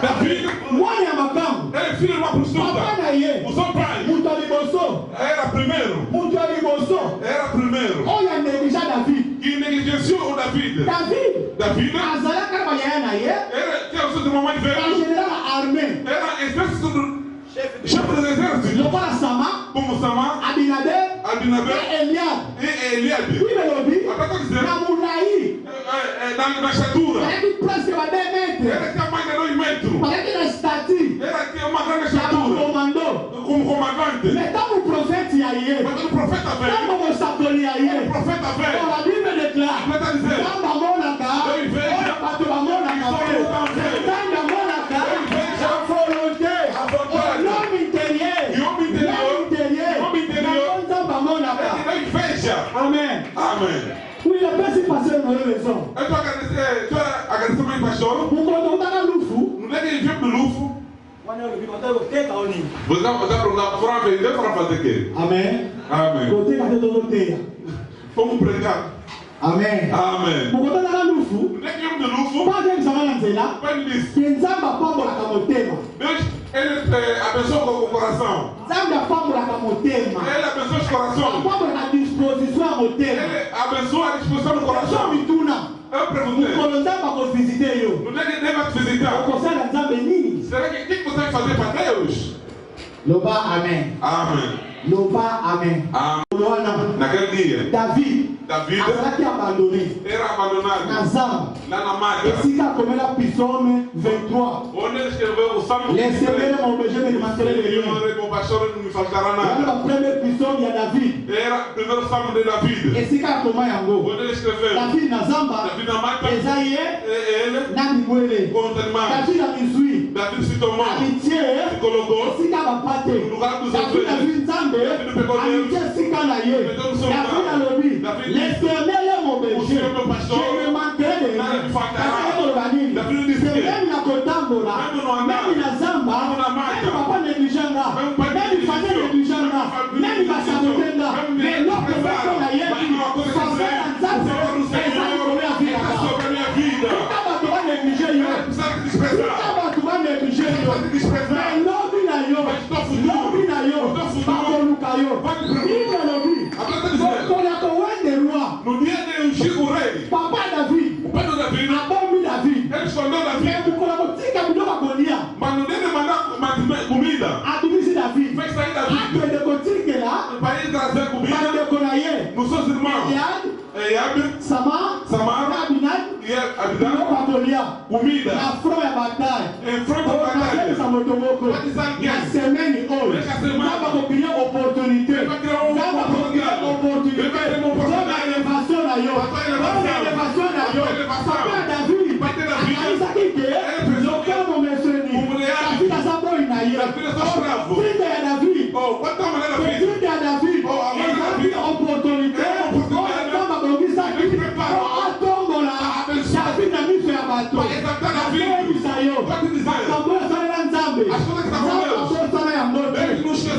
David, mwana ya makangu. Papa na ye. Mutu ya liboso. Mutu ya liboso. Oyo negligea David. Azalaka bayaya na ye. En général armé. Chef des exércites. Lokola Sama. Abinadab. Et Eliab. Oui, Elobi. Na mulayi. Na estatura. Parece presque va 2 mètres. Parece na statue. Como comandante. Mais quand vous prophète y a yé. Quand vous s'appelez à yé. La Bible déclare. Quand Bamonaka. Quand Bamonaka. Volonté. L'homme intérieur. Amen. Oui, il a pas si passé dans la maison. Vous comptez dans l'oufou. Você vai vender para fazer o quê? Amém. Como pregar? Amen. Amen. Pourquoi tu as l'oufou? Pas de Zamanzela. Qui est Zamba Pambo la Kamotema. Elle a besoin de coração. Zamba Pambo la Kamotema. Elle a besoin de coração. Pambo à disposition à Motema. Elle a besoin à disposition de coração. Nous Zamba visiter yo. Nous devons visiter. Au conseil de Zamba Nini. Será que o que você vai fazer para Deus? Loba Amen. Amen. Loba Amen. Amen. Naquele dia, David abandonné. Era abandonado. Nazam. Lá na mata. Esse cara comeu a Psalm 23. Onde ele escreveu o Salmo 23. Laissez-le m'obliger de manter les liens. Mon pastor não me faltará nada. Era o primeiro Psalm de David. Era o primeiro Salmo de David. Esse cara comeu yango. Onde ele escreveu. David Nazamba. David na mata. Esaïe. Ele. Namibuele. Conta de mais. David Amizui. David se tomou. Amitié. Se colocou. Esse cara bate. No lugar dos outros. David Nzambe. Amitié esse cara aí. David alobi. Laissez-le m'obliger. Je ne manquerai de rien. Même na Kotambola. Même na Zamba. Même papa négligenda. Même famille négligenda. Même Basabotenga. Mais l'autre personne na yebi. Famille na Zamba. Eza na vida. Pourquoi tu vas négliger yo? Pourquoi tu vas négliger yo? Mais l'homme na yo. L'homme na yo. Bakoluka yo. Il est l'homme. Pour la cohérence des lois. No dia de ungir o rei. Papa David. O pai de David. Abomi David. Ele escondeu David. Mais pour la boutique à Bidoba Golia. Mas no dia de mandar comida. Adumisi David. Fez sair David. Après de boutique là. Para ir trazer comida. Para de Konaye. Nos seus irmãos. Eliabe. Samar. Abinad. E Abinad. Golia. Comida. Na front à bataille. Em front à bataille. La semaine hoje. Dava pour crier opportunité. Dava pour crier opportunité. Comme élévation na yo. Comme élévation na yo. Papa David. Akaisa kike. Local momeseni. David asaboi na ye. Tinde ya David. Tinde ya David. Ezabi opportunité. Dava bongisa kike. Atombola. David na miso ya bato. David bisayo. Makambo ya sana na Nzambe. Zamba sana ya moto.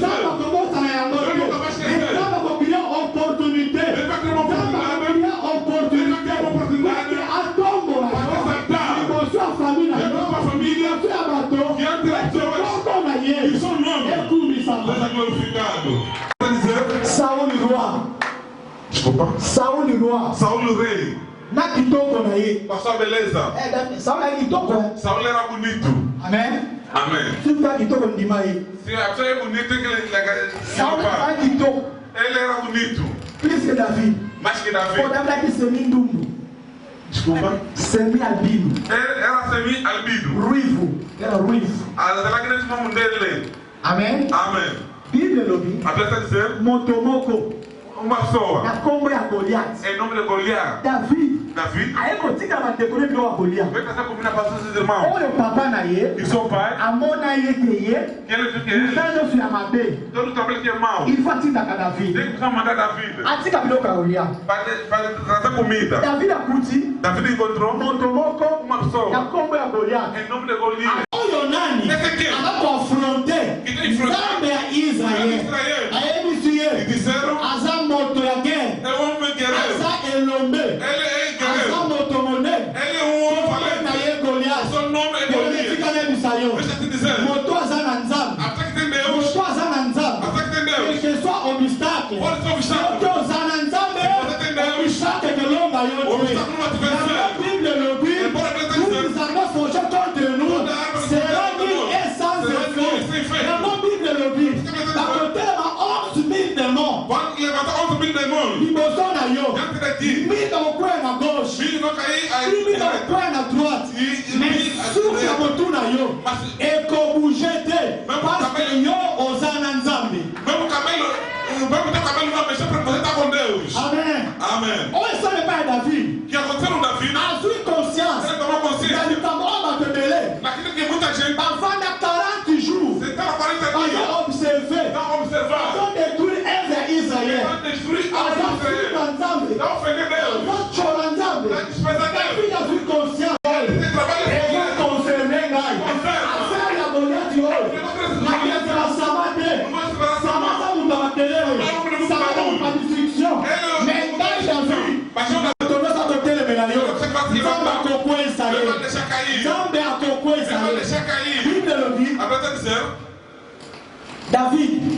Zamba kombo sana ya moto. Zamba kokiria opportunité. Zamba kokiria opportunité. Atombola. Liboso ya famille na yo. Liboso ya bato. Ekoko na ye. Ekumisama. Saul le roi. Saul le roi. Saul o rei. Na kitoko na ye. Com a sua beleza. Saul era kitoko. Saul era bonito. Amen. Amém. Se ficar kitoko ndima ye. Se a pessoa é bonita, Saul era kitoko. Ele era bonito. Plus que David. Mais que David. Pô, David aqui semindumbo. Desculpa. Semi-albino. Ele era semi-albino. Ruivo. Era ruivo. Ela que nesse nome dele. Amém. Amém. Bíblia lobi. A pessoa dizer. Motomoko. Uma pessoa. Na combo ya Goliath. Em nome de Goliath. David. Aí kotika batekole ndo wa Goliath. Vai casar com minha pastora dos irmãos. Oyo papa na ye. E seu pai. Amona ye ke ye. Que ele fica ele. Usando su ya mabe. Todo o trabalho que é mau. Il faut atinda ka David. Tem que mandar David. Atika biloko ya Goliath. Para trazer comida. David akuti. David encontrou. Motomoko. Uma pessoa. Na combo ya Goliath. Em nome de Goliath. Oyo nani. Anapoafronte. Nzambe ya Israel. Ayebisi ye. E disseram. Aza moto ya guerre. É um homem guerreiro. Aza elombe. Ele é guerreiro. Aza moto monene. Ele é um homem valente. Na ye Goliath. Seu nome é Goliath. Deixa eu te dizer. Moto aza na Nzambe. Até que tem Deus. Moto aza na Nzambe. Até que tem Deus. Que soit obstacle. Pode ser obstáculo. Moto aza na Nzambe. Obstacle que l'homme a eu. Obstáculo não vai te vencer. La Bible le dit. Nous allons forger contre nous. Sera nul et sans effet. La Bible le dit. La côté ma 11 000 démons. Pode levantar 11 000 demônios. Liboso na yo. Diante de ti. Mille au coin à gauche. Mille vão cair à Mille au coin à droite. Mais souffle à moto na yo. Et qu'on bouge parce que yo osana Nzambe. Mesmo teu cabelo não mexer para você estar com Deus. Amen. Amém. Olha só le pai David. Que aconteceu no David. A sua consciência. Ele tomou consciência. Ele tomou uma bebele. Naquilo que muita gente. Avant de 40 jours. Sentaram 40 dias. Para observer. Não observar. Para détruire Israël. Para destruir Israël. Não ofender Deus. Para chorar Nzambe. Não desprezar Deus. David a sua consciência. Ele trabalha com Deus. Concerner Gai. Affaire ya Goliath hoje. Na guerra da Samate. Samata muta makelele. Samata muta destruction. Mais Gai David.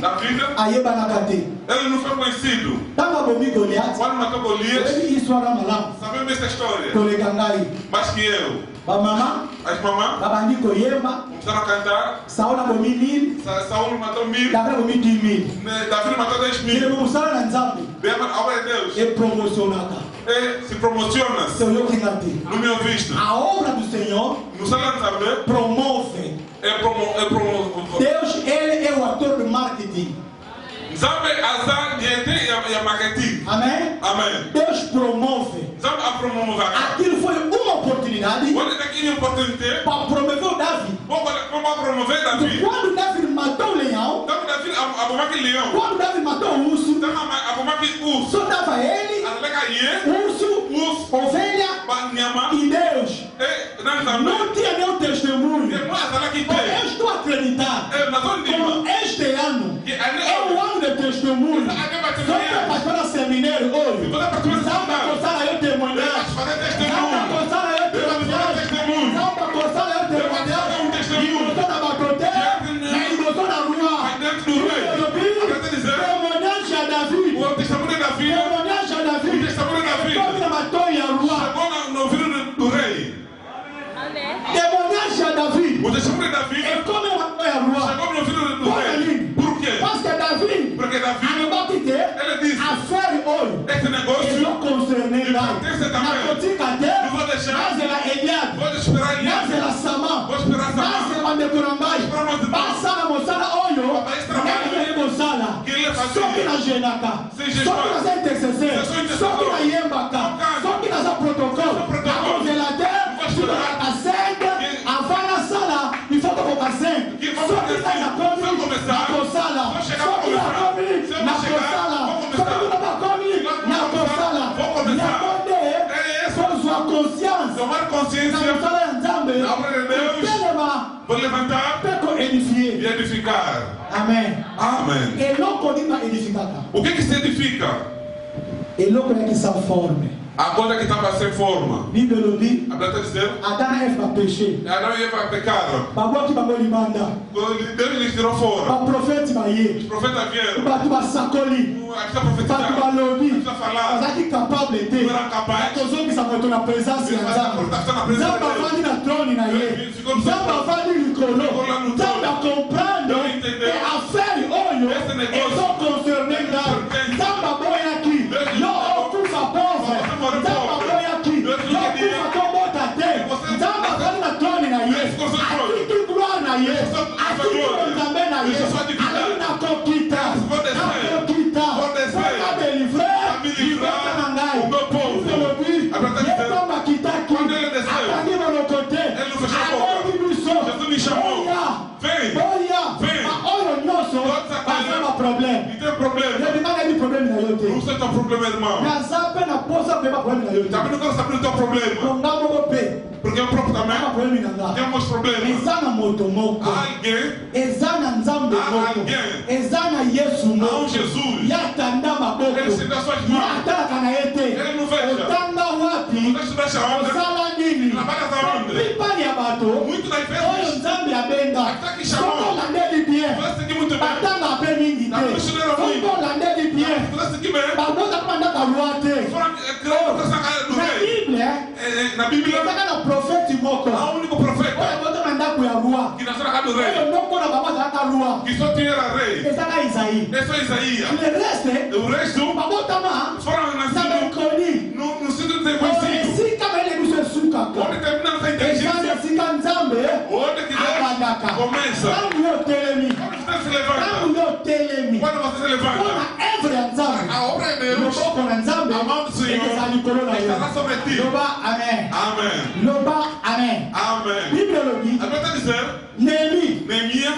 David, ayebanaka te. ele não foi conhecido. Ntango abomi Goliath, Quando matou Golias, oyebi histoire malamu sabemos essa história. koleka ngai. Mais que eu. Bamama As mamães babandi koyemba, começaram a cantar. Saul abomi 1000, Saúl matou 1000. Davi abomi 10,000. David matou 10,000. Ele musala na Nzambe A obra de Deus e promocionaka. se promociona. Se oyoki nga te. No meu visto. A obra do Senhor No salão também promove. Deus, ele é o ator do marketing. Nzambe aza diete ya marketing. Amém? Amém. Deus promove. Nzambe a promover. Aquilo foi uma oportunidade para promover o Davi. Para promover Davi. Quando Davi matou o leão, quando Davi matou o urso, só estava ele, urso, ovelha e Deus. Não tinha nenhum testemunho. Eu estou a acreditar. Como este ano é o ano de testemunho. Só que a pastora seminário hoje. Samba Coçara eu testemunhar. Samba Coçara eu testemunhar. Samba Coçara eu testemunhar. E botou na bacoteira. E botou na rua. Témoignage a Davi. Témoignage a Davi. Como ele matou e a rua. Témoignage a Davi. E como ele matou e a rua. Parce que Davi, ele disse, affaire hoje, esse negócio, eles vão concerner lá. Na cotica dele, mas ela Eliab, mas ela Samã, mas ela Decorambai, passa na moçada olho, ele moçada, só que na Genaka, só que na intercessão, só que na Yembaka, só que na protocolo, a congeladeira, tudo na caseta, a vara sala, il faut que vous passez, só que sai na comi, na coçala, só que na comi, na coçala, só que na comi, na coçala, na comi, só sua consciência, tomar consciência, na coçala Nzambe, na obra de Deus, por levantar e edifier, e edificar. Amém. Amém. E não continua edificar. O que se edifica? E não é que se forme. Agora que estava sem forma. Bíblia diz. A Bíblia está dizendo. Adão e Eva péché. Adão e Eva pecaram. Babou que babou lhe manda. Deus lhes tirou fora. Ba profeta baie. Os profetas vieram. Ba tu ba sakoli. Está profetizando. Ba tu ba lobi. Está falando. Mas aqui capable de. Não era capaz. Todos que estão na presença de Deus. Zamba vandi na trone na ye. Zamba vandi licolo. Zamba comprando. E a fé olho. E só concerner lá. Zamba boia aqui. Não ocupa pobre. Zamba boia aqui. Não ocupa tomota te. Zamba vandi na trone na ye. Aqui tu glória na ye. Aqui tu também na ye. Ali na coquita. Na coquita. Vai me livrar. Livrar na ngai. O meu povo. Quando ele desceu, ele não fechou a boca. Jesus me chamou. Vem. Vem. E tem problema. Não sei o teu problema, irmão. Também não quero saber o teu problema. Porque eu próprio também tenho meus problemas. Alguém. Há um Jesus. Ele se dá suas mãos. Ele não veja. Você deixa onde? Trabalha onde? Muito das vezes. Até que chamou. Você seguir muito bem. Não missionário muito. Você seguir bem. Na Bíblia, há um único profeta que nasceu na casa do rei, que só tinha era rei. É só Isaías. O resto foram nascidos no sítio de conhecido. Onde termina essa inteligência, onde que Deus começa. Quando você se levanta, quando você se levanta, a obra de Deus, a mão do Senhor estará sobre ti. Amém. Amém. Amém. Bíblia diz. A Bíblia está dizendo, Neemias,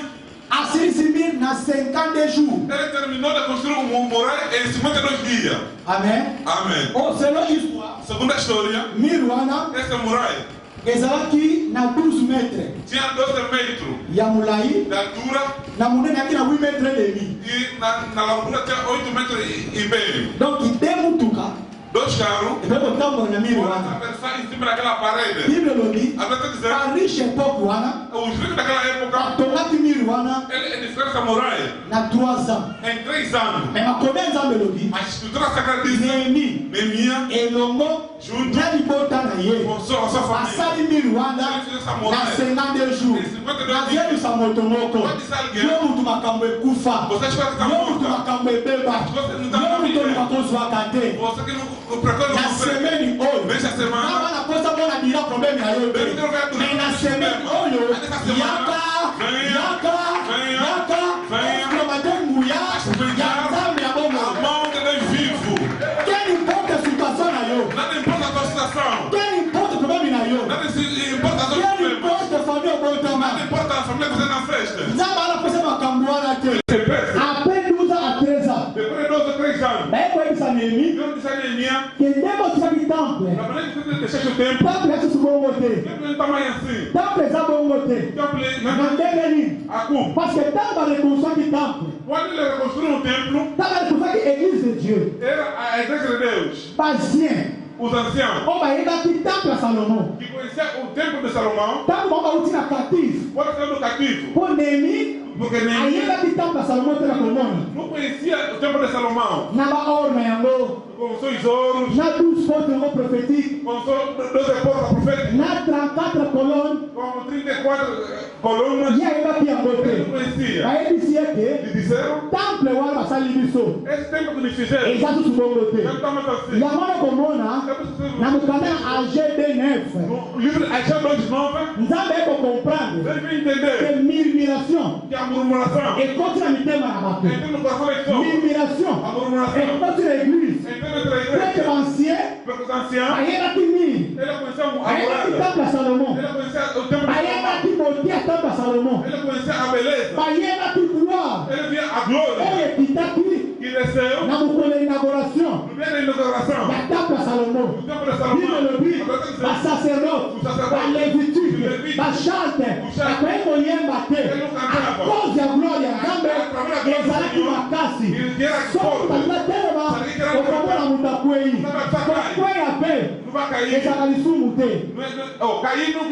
assim se na 50 jours. Ele terminou de construir muralha em 52 dias. Amém. Amém. Selon l'histoire, segundo a história, essa muralha aqui na 12 metros. Tinha 12 metros. Yamulai. Da altura. Na munene aqui na 8 metros e demi. E na largura tinha 8 metros e meio. Donc, Demutuka. Dois carros. Et puis on tombe na miri On wana. atravessar em cima daquela parede. Bible lobi. A Bíblia diz, Paris époque wana. os ricos daquela época, Tongaki miri wana ele edificaram essa muralha na 3 ans. em 3 anos. Mais makombe nzambe lobi. A escritura sagrada diz, Néhémie Neemia, elongo junto na libota na ye. com sua família, Asali miri wana ele fez essa na muralha. 52 jours. Na zelu sa moto moko. Pode ser alguém. Yo mutu makambo ekufa. Você espera que está Yo mutu morta. makambo ebeba. Você não está Yo na mutu família. makozwaka te. Você que não procura Na semaine oyo. nessa semana. Kama na posa bona dira problème ya yo. Bem, eu quero Mais na semaine oyo. Yaka. Kromatengu ya. Ya nzambe ya A bomo. mão de Deus vivo. Quel importe a situation na yo. Nada importa a tua situação. Quel importe problème na yo. Nada importa a tua Quel problemas. importe famille obotama. Nada importa a família que você na festa. Nzambe anakosa makambo wana te. Você pensa, Après 12 ans à 13 ans. depois de 2 ou 3 anos, Bayekoyebisa Néhémie Deus disse a Neemia, ke ndenge otikaki temple. na maneira que você deixaste o templo, Temple ya susu bongo te. templo de tamanho assim, Temple eza bongo te. templo Na ndenge nini? a como? Parce que ntango bareconstruaki temple, Quando ele reconstruiu o templo, ntango bareconstruaki église de Dieu, era a igreja de Deus, bazien os anciãos, oyo bayebaki temple ya Salomon. que conheciam o templo de Salomão, Ntango bango bauti na captive, quando saiu do cativo, mpo Néhémie porque Neemia ayebaki temple ya Salomon te na komona. não conhecia o templo de Salomão, Na baor na yango, com seus ouros, na 12 portes yango prophétique, com suas 12 portas proféticas, na 34 colonnes, com 34 colunas, ye ayebaki yango ele te. não conhecia. Bayebisi ye ke E disseram, temple wana basali biso esse templo que nos fizeram, eza susu bongo te. não está mais assim. yango wana komona na mokanda ya AGB9 No livro Achá 2:9, nzambe ekokomprendre você deve entender ke murmuration que a murmuração ekoti na mitema ya bato. entra no coração da pessoa. Murmuration A murmuração ekoti na église entra entre a peke igreja. bancien Porque os anciãos, bayebaki nini, ele conhecia a bayebaki morada, temple ya Salomon, ele conhecia o templo de bayebaki Salomão, motia ya temple ya Salomon, ele conhecia a beleza, bayebaki gloire ele via a oyo glória ekitaki que desceu na mokolo ya inauguration no dia da inauguração ya temple ya Salomon. do templo de Bible Salomão. lobi Agora está dizendo, basacerdote balevitude bachante bakoki koyemba te a cause ya gloire ya nzambe ezalaki makasi. Soki balinga telema okomona moto akwei kokweya mpe não vai cair. ezalaka lisumu te. Oh, cair não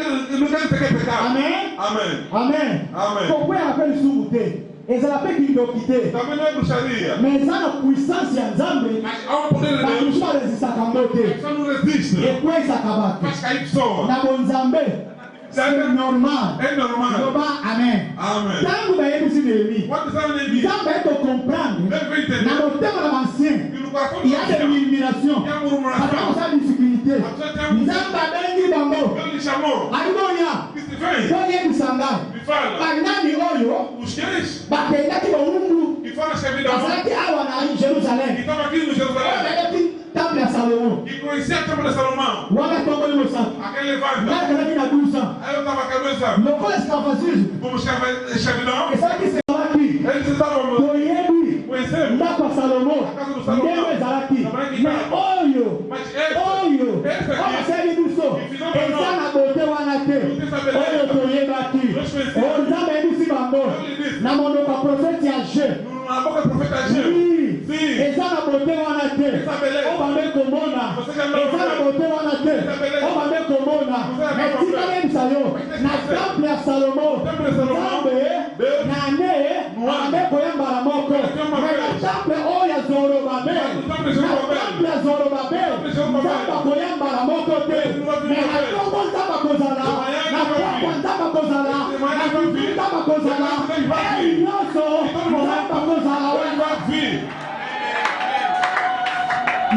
quer dizer que é pecado. Amen. Amém. Amen. Amen. kokweya mpe lisumu te ezala mpe kindoki te, Também não é bruxaria. mais eza na puissance ya nzambe Mas há um poder de bato Deus. mosusu balezisaka ngo A te pessoa não resiste. ekwezaka bato Faz cair pessoa. na bonzambe. C'est normal. É normal. Loba, amen. Amen. Tango bayebisi Néhémie, Quando você não é nzambe ekokomprendre deve entender na motema na bancien que no coração il y a des do murmurations, il y a bato murmuração. bakosa difficulté, nzambe abengi bango Deus lhe chamou. alibonya Disse, vem, boyebisa ngai me fala. banani oyo Os três bakendaki bowumbu que foram escravidão, bazalaki awa na que Jérusalem estavam aqui no oyo Jerusalém, bayebaki temple ya Salomon que conhecia o templo de Salomão. wana tongoli mosantu Aquele levanta. ngai azalaki na 12 ans Aí eu estava com a cabeça lokola esclavagisme como escravidão. ezalaki esalaki Eles estavam toyebi conhecendo. ndako ya Salomo Casa do Salomão. ndenge ezalaki Tabaraki me ndako. oyo Mas esse oyo esse aqui, oyo basali biso eza na bote wana te oyo toyebaki oyo nzambe ayebisi bango na monoko ya profete ya je na boca do profeta Ageu. Sim. eza na bote wana te oyo bambe komona eza na bote wana te oyo bambe komona etika yebisa yo na temple ya Salomo nzambe na ne bambe koyambala moko me na temple oyo ya Zorobabel na temple ya Zorobabel nzambe akoyambala moko te me na kombo nzambe akozala na pokwa nzambe akozala na bibi nzambe akozala eyi nyonso nzambe akozala wana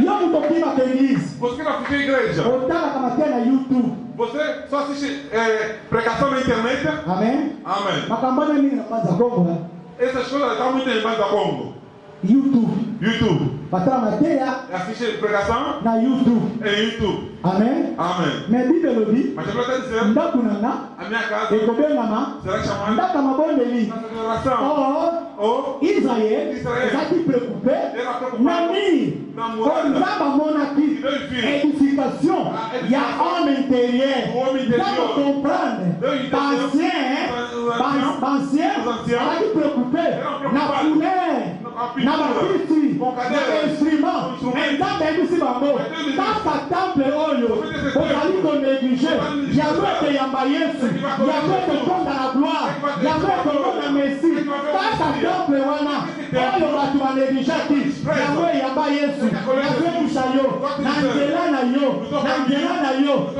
yo moto okima ka église Você que não fica em igreja. otalaka matia na YouTube. Você só assiste pregação na internet. Amen. Amém. makambo wana mingi na kwanza Kongo Essas coisas estão muito em banda Congo. YouTube batala mateya Assiste pregação na YouTube. em YouTube. Amen. Amém. me bible elobi Mas a Bíblia está dizendo, ndako na nga a minha casa ekobengama será chamada ndako ya mabondeli. Casa de Oração. or Ou Israel Israel ezalaki préoccupé era preocupado na nini na oyo morada. nzambe amonaki Deus viu. édification ya homme intérieur Do homem interior. ntango comprendre Deus entendeu. bancien Os anciãos azalaki préoccupé eram na preocupados. couleur na bakiti na instrument nzambe ayebisi bango kaka temple oyo ozali konéglige yango ekeyamba yesu yango ekokonda na gloire yango ekomona mesi kaka temple wana oyo bato banégligaki yango eyamba yesu nazoyebisa yo na nzela na yo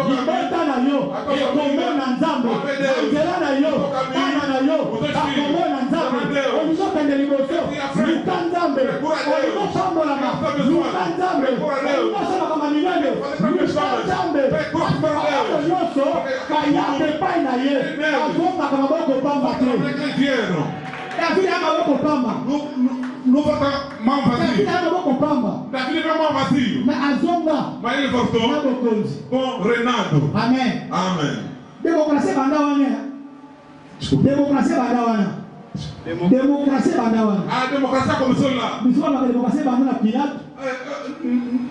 libota na yo ekomona nzambe na nzela na yo bana na yo bakomona nzambe olizokende liboso luka nzambe olizopambolama luka nzambe olizosalaka minene luka nzambe bato nyonso bayaka epai na ye azongaka maboko pamba te David a maboko pamba Não vai estar mal vazio. David vai mal vazio. Mas ele voltou com Renato. Amém. Amém. Democracia bandawana. Democracia bandawana. Democracia bandawana. A democracia começou lá. Democracia bandawana Pilato.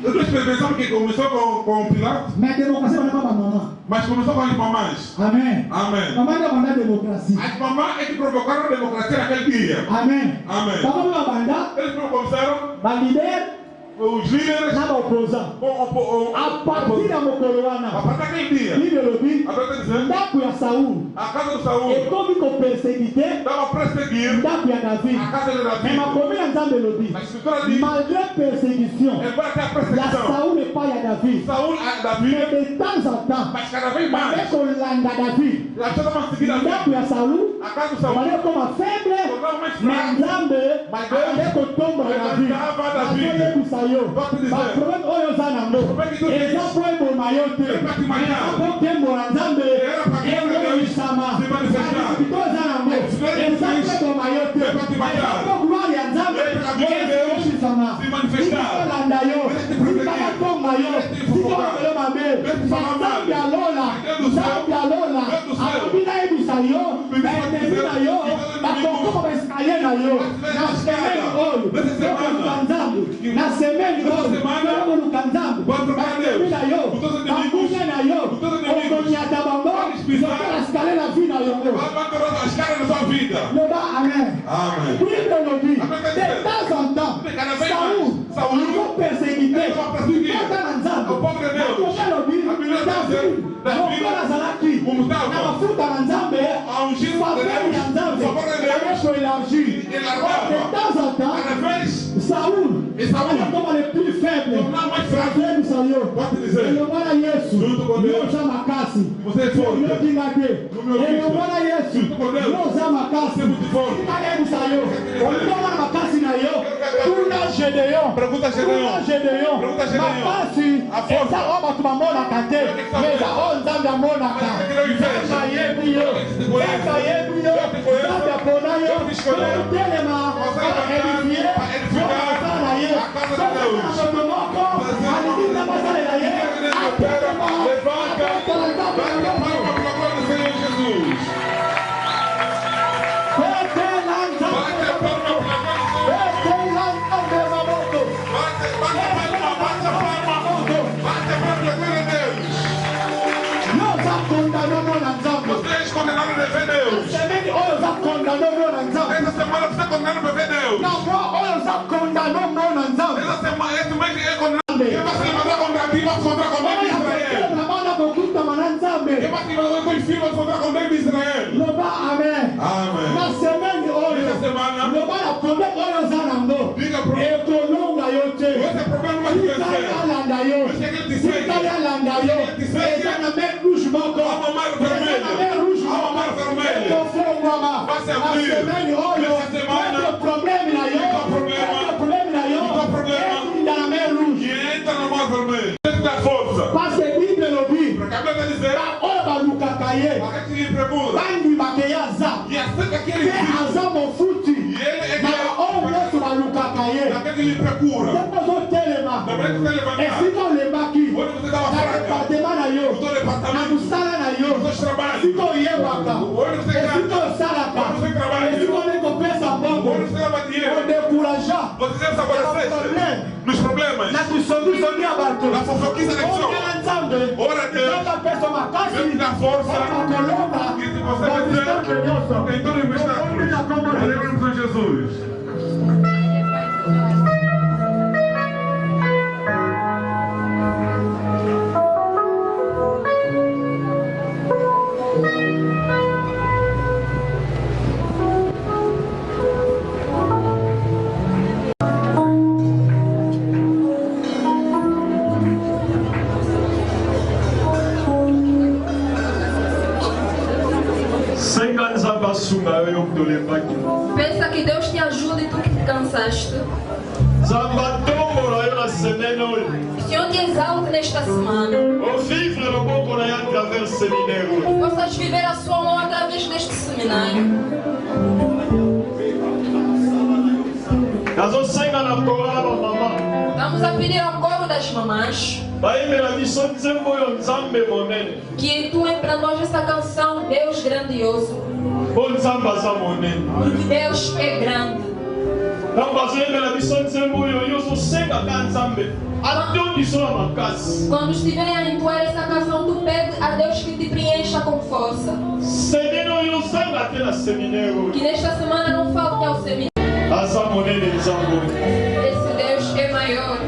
Nós pensamos que começou com Pilato. Mas a democracia bandawana mamãe. Mas começou com as mamães. Amém. Amém. Mamãe não manda democracia. As mamães é que provocaram a democracia naquele dia. Amém. Amém. Mamãe não manda. Eles começaram. Líder. Os líderes. Nada opposant. A partir da Mokoroana. A partir daquele dia. Ideologia. Daku ya Saul. A casa de Saul. E como que perseguite. Estava perseguindo. Daku ya David. A casa de David. Mais ma première nzambe lobi. Malgré persécution. La Saul n'est pas ya David. Saul a David. Mais de temps en temps. Mas cada vez mais. Avec Olanda David. Daku ya Saul. A casa de Saul. Malgré comme faible. Mais nzambe. Malgré que tombe David. Baproblème oyo za nango eza po eboma yo te eza po kembola nzambe ezoyisama to eza nango eza po eboma yo te eza po gloire ya nzambe ezoyisama sikolanda yo sikabatonga yo sikolobelo mabe nzambe alola akobi nayebisa yo baetesi na yo bakokoma baeskalier na yo na semene oyo okoluka nzambe na semene oyo okoluka nzambe baebi na yo babunya na yo okonyata bango zokola skale na vi na yongo loba amen bible lobi de temps en temps Saul akopersécuté kaka na nzambe akoka lobi David lokola azalaki na mafuta na nzambe faveur ya nzambe ayeko élargir de temps en temps Saul akokoma le plus faible azoyebisa yo elongo na Yesu yoza makasi yotinga te elongo na Yesu yoza makasi ayebisa yo olongo na makasi na yo tuna Gédéon makasi eza oyo bato bamonaka te eza oyo nzambe amonaka nzambe ayebi yo nzambe apona yo otelema aedifie okasa na ye moto moko alingi nzambe asalela ye atelema akotala nzambe Essa semana você condenando o bebê Deus. Essa semana esse mês é condenando. Quem vai se levantar contra ti vai se encontrar com Deus de Israel. Quem vai se levantar com os filhos vai se encontrar com Deus de Israel. Amém. Na semana hoje. Essa semana. Diga pro. Eu tô longa eu te. Esse problema vai te vencer. Mas que ele te segue. Na mer rouge banco. Há uma mar vermelha. Vai se abrir. Essa semana. Problema na yo. Que entra na mar vermelha. Tem que dar força. Parce que Bible no bi. Porque a Bíblia diz. Olha baluka kaye. Para que ele procura. Bandi bakeyaza. E assim que ele azamo futi. E ele é que olha tu baluka kaye. Para que ele procura. Depois o telema. Depois que ele levantar. Esse não lembra aqui. Onde você estava fraca. Departement na yo. O teu departamento. Na busala na yo. Os seus trabalhos. Ficou yewaka. Onde você trabalha. Ficou salaka. Onde você trabalha. Ficou nem compensa banco. Onde você leva dinheiro. O découragear. Você deve desaparecer. Nos problemas. Na solução aberto. Na fofoquice da questão. Ora a Deus. Deus te dá força. E se você vencer, em todo o obstáculo. Aleluia, Jesus. Pensa que Deus te ajuda e tu que te cansaste. O Senhor te exalta nesta semana. Possas viver a sua mão através deste seminário. Vamos a pedir ao coro das mamães que entoem para nós essa canção Deus grandioso. Porque Deus é grande. Quando estiverem a entoar essa canção, tu pede a Deus que te preencha com força. Que nesta semana não falte ao seminário. Esse Deus é maior.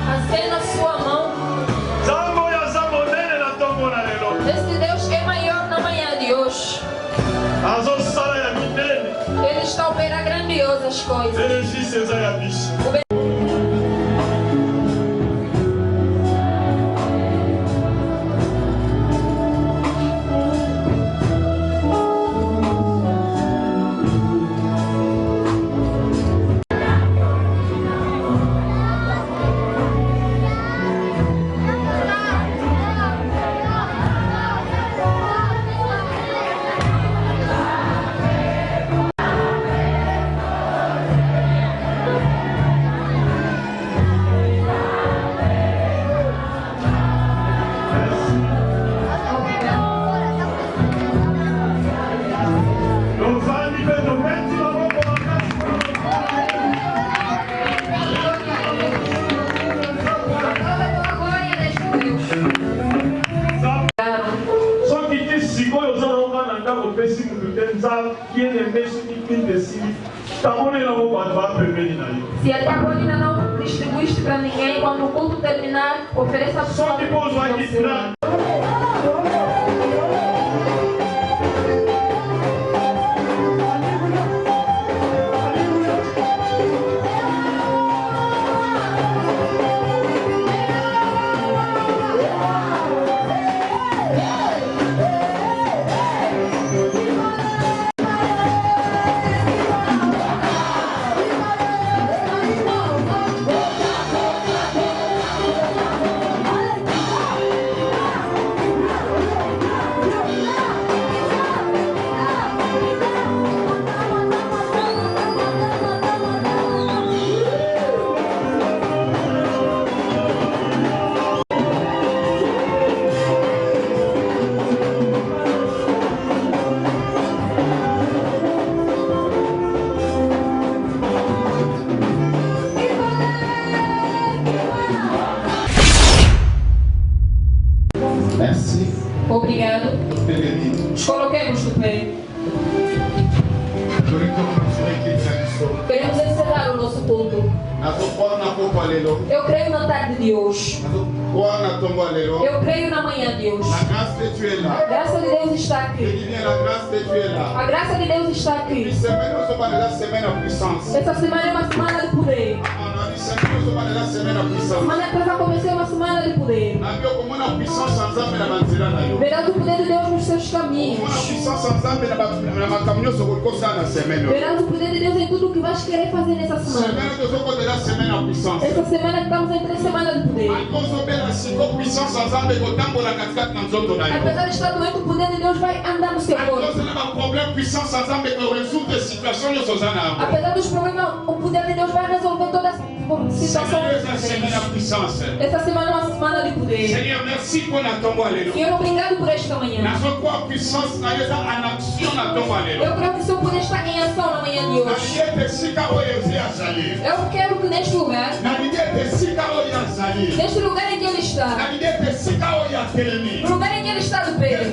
Acena sua mão. Esse Deus é maior na manhã de hoje. Ele está a operar grandiosas coisas. Se até agora ainda não distribuíste para ninguém, quando o culto terminar, ofereça a sua vida. Obrigado. Nos coloquemos de pé. Queremos encerrar o nosso culto. Eu creio na tarde de hoje. Eu creio na manhã de hoje. A graça de Deus está aqui. A graça de Deus está aqui. Essa semana é uma semana de poder. Semana que vai começar uma semana de poder. Verás o poder de Deus nos seus caminhos. Verás o poder de Deus em tudo o que vais querer fazer nessa semana. Essa semana que estamos entre a semana de poder. Apesar de estar doente, o poder de Deus vai andar no seu corpo. Apesar dos problemas, o poder de Deus vai resolver todas as situações. Essa semana é uma semana de poder. Senhor, obrigado por esta manhã. Eu creio que o seu poder está em ação na manhã de hoje. Eu quero que neste lugar, neste lugar em que ele está, no lugar em que ele está de pé, o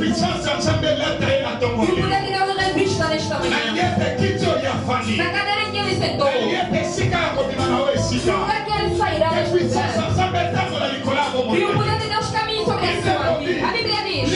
poder de Deus revista nesta manhã. Na cadeira em que ele sentou, no lugar que ele sairá neste lugar, e o poder de Deus caminha sobre a sua vida. A Bíblia diz: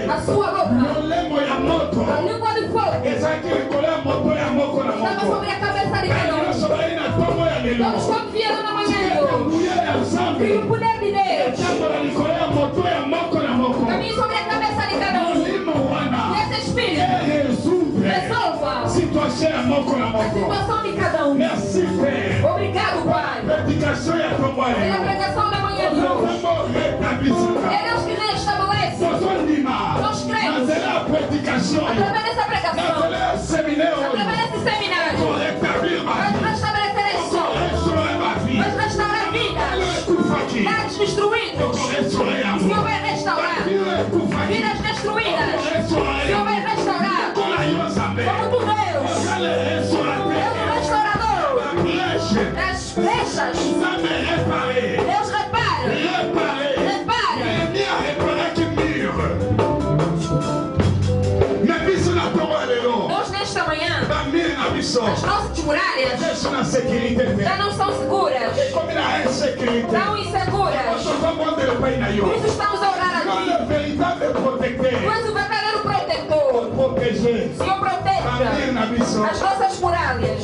a sua boca, molemo ya moto a língua de fogo, ezalaki likolo ya moto ya moko na estava moko sobre a cabeça de cada nyonso bazali na ntongo ya lelo Todos confiaram na manhã de hoje. nguya ya E nzambe o poder de Deus etambola likolo ya moto ya moko na moko caminha sobre a cabeça de cada molimo wana E esse Espírito resolva situation ya moko na a moko. situação de cada Merci Père. Obrigado, Pai. Prédication ya ntongo ya Pela lelo pregação da manhã de hoje. É Deus que restabelece. Nós cremos. nazela ya prédication Através dessa pregação, nazela ya séminaire oyo através desse seminário, korétablir vai restabelecer a história, vai restaurar a vida. Vidas destruídas, o Senhor vai restaurar. Vidas destruídas, o Senhor vai restaurar. Como tu, Deus, Deus restaurador das brechas. Deus repara. Nós nesta manhã, as nossas muralhas já não são seguras, estão inseguras. Por isso estamos a orar a Ti. Tu és o verdadeiro protetor. Senhor, proteja as nossas muralhas,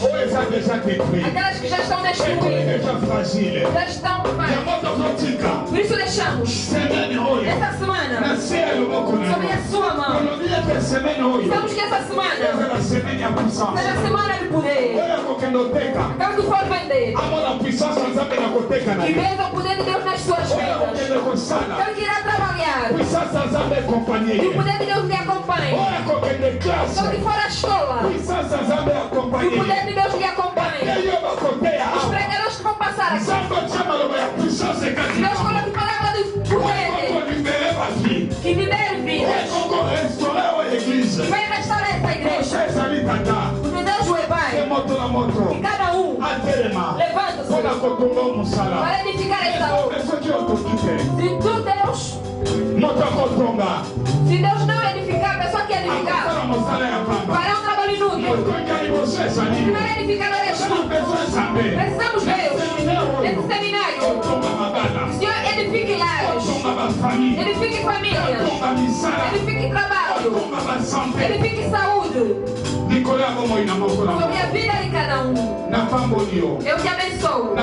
aquelas que já estão destruídas, já estão fracas. Por isso deixamos essa semana sobre a Sua mão. Estamos que essa semana seja a semana de poder. Aquela que for vender, que veja o poder de Deus nas suas vidas. Aquela que irá trabalhar, que o poder de Deus lhe acompanhe. Aquela que for à escola, que o poder de Deus lhe acompanhe. Os pregadores que vão passar aqui, Deus coloque palavra de poder, que libere vidas, que vai restaurar essa igreja. Porque Deus é Pai, que cada um levanta-se para edificar essa obra. Se tu, Deus, se Deus não edificar, a pessoa que edificar fará um trabalho inútil. Primeiro edificador és tu. Precisamos, Deus, desse seminário. Que o Senhor edifique lares, edifique famílias, edifique trabalho, edifique saúde sobre a vida de cada um. Eu te abençoo.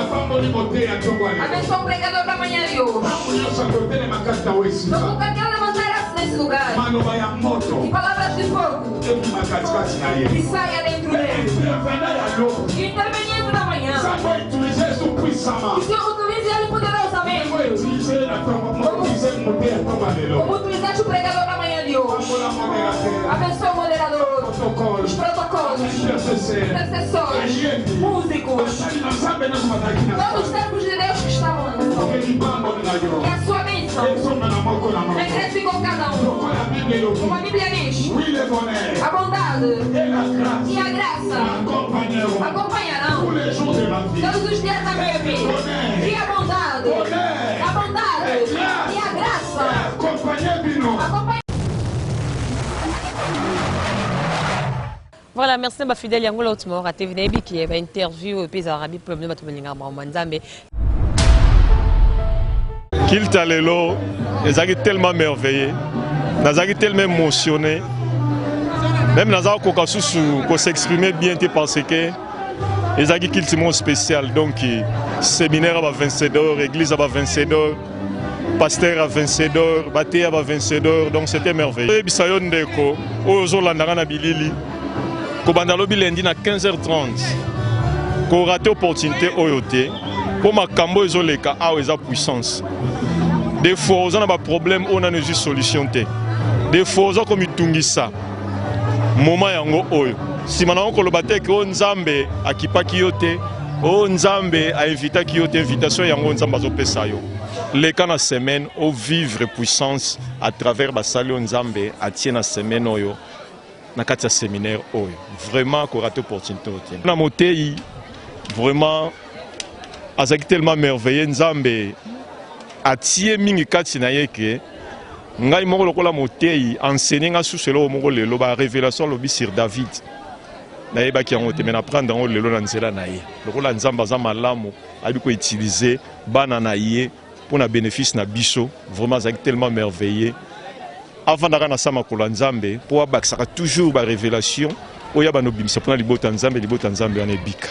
Abençoa o pregador da manhã de hoje. Vamos quero levantar-se nesse lugar. E palavras de fogo que saia dentro dele. E intervenindo na manhã. Que o Senhor utilize ele poderosamente. Como utilizaste o pregador da manhã de hoje. Abençoa o moderador, os protocolos, intercessores, músicos, todos os tempos de Deus que estavam lá. E a sua bênção regresse com cada um. Como a Bíblia diz, a bondade e a graça acompanharão todos os dias da minha vida. E a bondade e a graça acompanharão. Voilà, merci à fidèle Yangola Otumor à TV Nebi qui est interview et puis à Arabi pour nous bateau Manzambe. Qu'il talelo, ils tellement merveilleux, ils tellement émotionné. Même Nazar Kokasusu pour s'exprimer bien parce que ils ont qu'il spécial donc séminaire à 27 heures, église à 27 heures. Pasteur à 27 heures, bâté à 27 heures, donc c'était merveilleux. Bisayon Deko, Ozolandana Bilili, Kobandalobi lundi à 15h30, qu'on rate opportunité Oyote, pour ma cambo ezoleka a eza puissance. Des fois, on a des problèmes, on a une solution. Des fois, on a comme ça. Moment yango oyo. Si maintenant on kolobate que Nzambe akipa kiyote, Nzambe a invité kiyote invitation yango Nzambe azopesa yo. Les cas na semaine au vivre puissance à travers basali Nzambe a tient na semaine oyo na kati ya séminaire oyo. Vraiment ko raté opportunité oyo. Na motei vraiment azaki tellement merveilleux Nzambe a tie mingi kati na yeke ngai moko lokola motei enseigner nga suselo moko lelo ba révélation lobi sur David. Na yeba ki yango te mena prendre ngo lelo na nzela na ye. Lokola Nzambe za malamu abi ko utiliser bana na ye pour na bénéfice na biso vraiment azaki tellement merveilleux. avant d'arriver à Samakula Nzambe pour abakisaka toujours ba révélation oya banobimisa pour na libota Nzambe en ebika.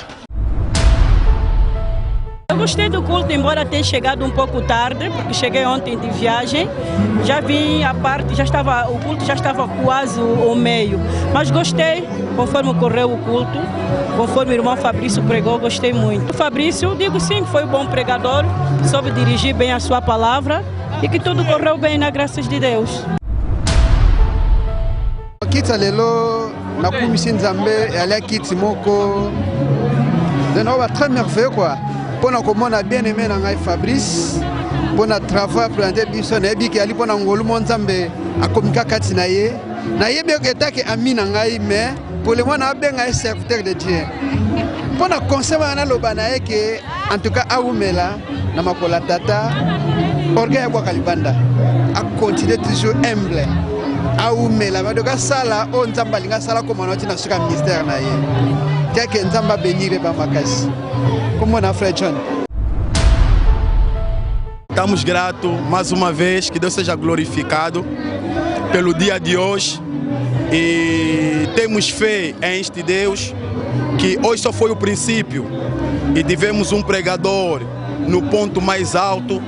Eu gostei do culto, embora tenha chegado um pouco tarde, porque cheguei ontem de viagem. Já vim à parte, o culto já estava quase ao meio. Mas gostei, conforme correu o culto, conforme o irmão Fabrício pregou, gostei muito. O Fabrício, digo sim, foi um bom pregador, soube dirigir bem a sua palavra e que tudo correu bem nas graças de Deus. Kita lelo na kumisi Nzambe ali kiti moko. De novo très merveilleux quoi. Pour nous bien aimé Fabrice, pour notre travail présenté biso na biki ali pona ngolu monzambe akomika kati na ye be ketake amina ngai mais pour le moment benga serviteur de Dieu. Pour na conseil na loba na que en tout cas aumela na makola tata orgueil kwa kalibanda a continuer toujours humble. Aumela ba doka sala o nzamba linga sala comme on na suka ministère na ye. Que nzamba bénir ba makasi. Como na Frère John. Estamos gratos mais uma vez, que Deus seja glorificado pelo dia de hoje e temos fé em este Deus, que hoje só foi o princípio e tivemos um pregador no ponto mais alto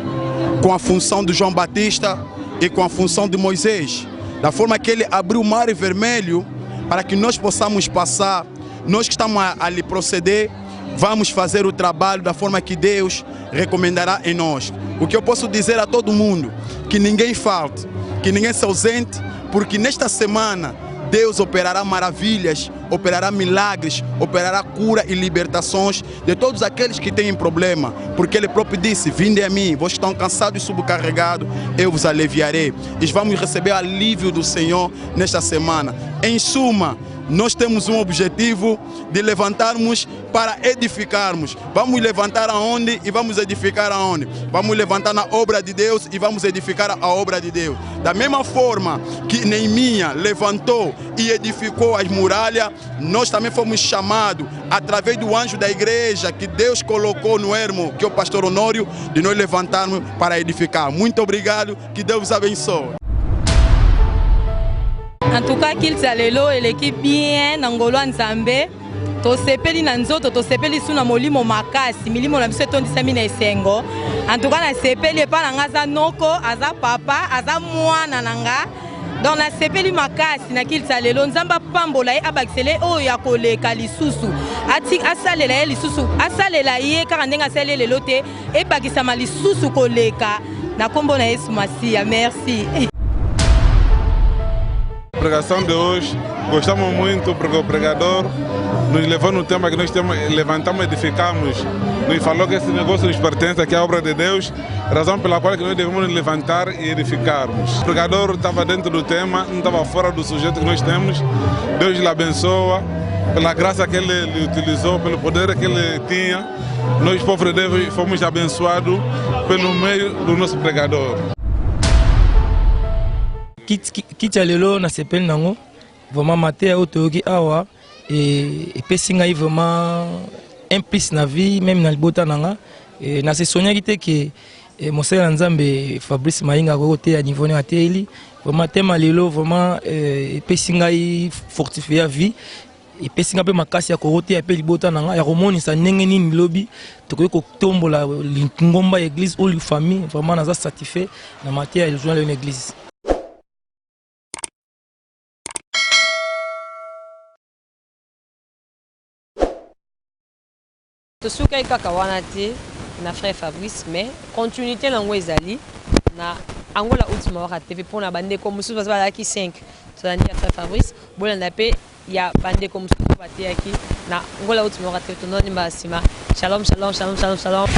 com a função de João Batista e com a função de Moisés, da forma que ele abriu o mar vermelho para que nós possamos passar. Nós que estamos a lhe proceder, vamos fazer o trabalho da forma que Deus recomendará em nós. O que eu posso dizer a todo mundo, que ninguém falte, que ninguém se ausente, porque nesta semana Deus operará maravilhas, operará milagres, operará cura e libertações de todos aqueles que têm problema, porque Ele próprio disse: vinde a mim, vós estão cansados e subcarregados, eu vos aliviarei. E vamos receber alívio do Senhor nesta semana. Em suma, nós temos um objetivo de levantarmos para edificarmos. Vamos levantar aonde e vamos edificar aonde? Vamos levantar na obra de Deus e vamos edificar a obra de Deus. Da mesma forma que Neemias levantou e edificou as muralhas, nós também fomos chamados, através do anjo da igreja que Deus colocou no ermo, que é o pastor Honório, de nós levantarmos para edificar. Muito obrigado, que Deus os abençoe. En tout cas, qu'il s'allelo et l'équipe bien Nangolo Nzambe. To sepeli na nzoto, to sepeli suna molimo makasi, milimo na biso tondisa mina esengo. En tout cas, na sepeli pa na ngaza noko, aza papa, aza mwana nanga. Donc na sepeli makasi na qu'il s'allelo Nzamba pambola e abaksele o ya koleka lisusu. Ati asalela ye lisusu, asalela ye kaka ndenga sele lelo te e bakisama lisusu koleka. Na kombo na Yesu Masiya. Merci. A pregação de hoje, gostamos muito porque o pregador nos levou no tema que nós levantamos e edificamos. Nos falou que esse negócio nos pertence, que é a obra de Deus, razão pela qual nós devemos nos levantar e edificarmos. O pregador estava dentro do tema, não estava fora do sujeito que nós temos. Deus lhe abençoa pela graça que ele utilizou, pelo poder que ele tinha. Nós, povo de Deus, fomos abençoados pelo meio do nosso pregador. Kita lelo na sepel nango vraiment maté otoki awa et pesinga vraiment implice na vie même na libota nanga na se sonya kite ke mosela Nzambe Fabrice Mainga ko te à niveau na teli vraiment tema lelo vraiment pesinga fortifier vie et pesinga pe makasi ya ko te pe libota nanga ya komonisa ndenge nini lobi tokoki ko tombola ngomba église ou famille vraiment naza satisfait na maté ya joindre une église. Tosuka kaka wana te na frère Fabrice mais continuité lango ezali na angola ultima waka TV pona bande ko musu bazala ki 5 tozani ya frère Fabrice bolanda pe ya bande ko musu bate yaki na angola ultima waka TV tononi mbasima. Shalom shalom shalom shalom shalom.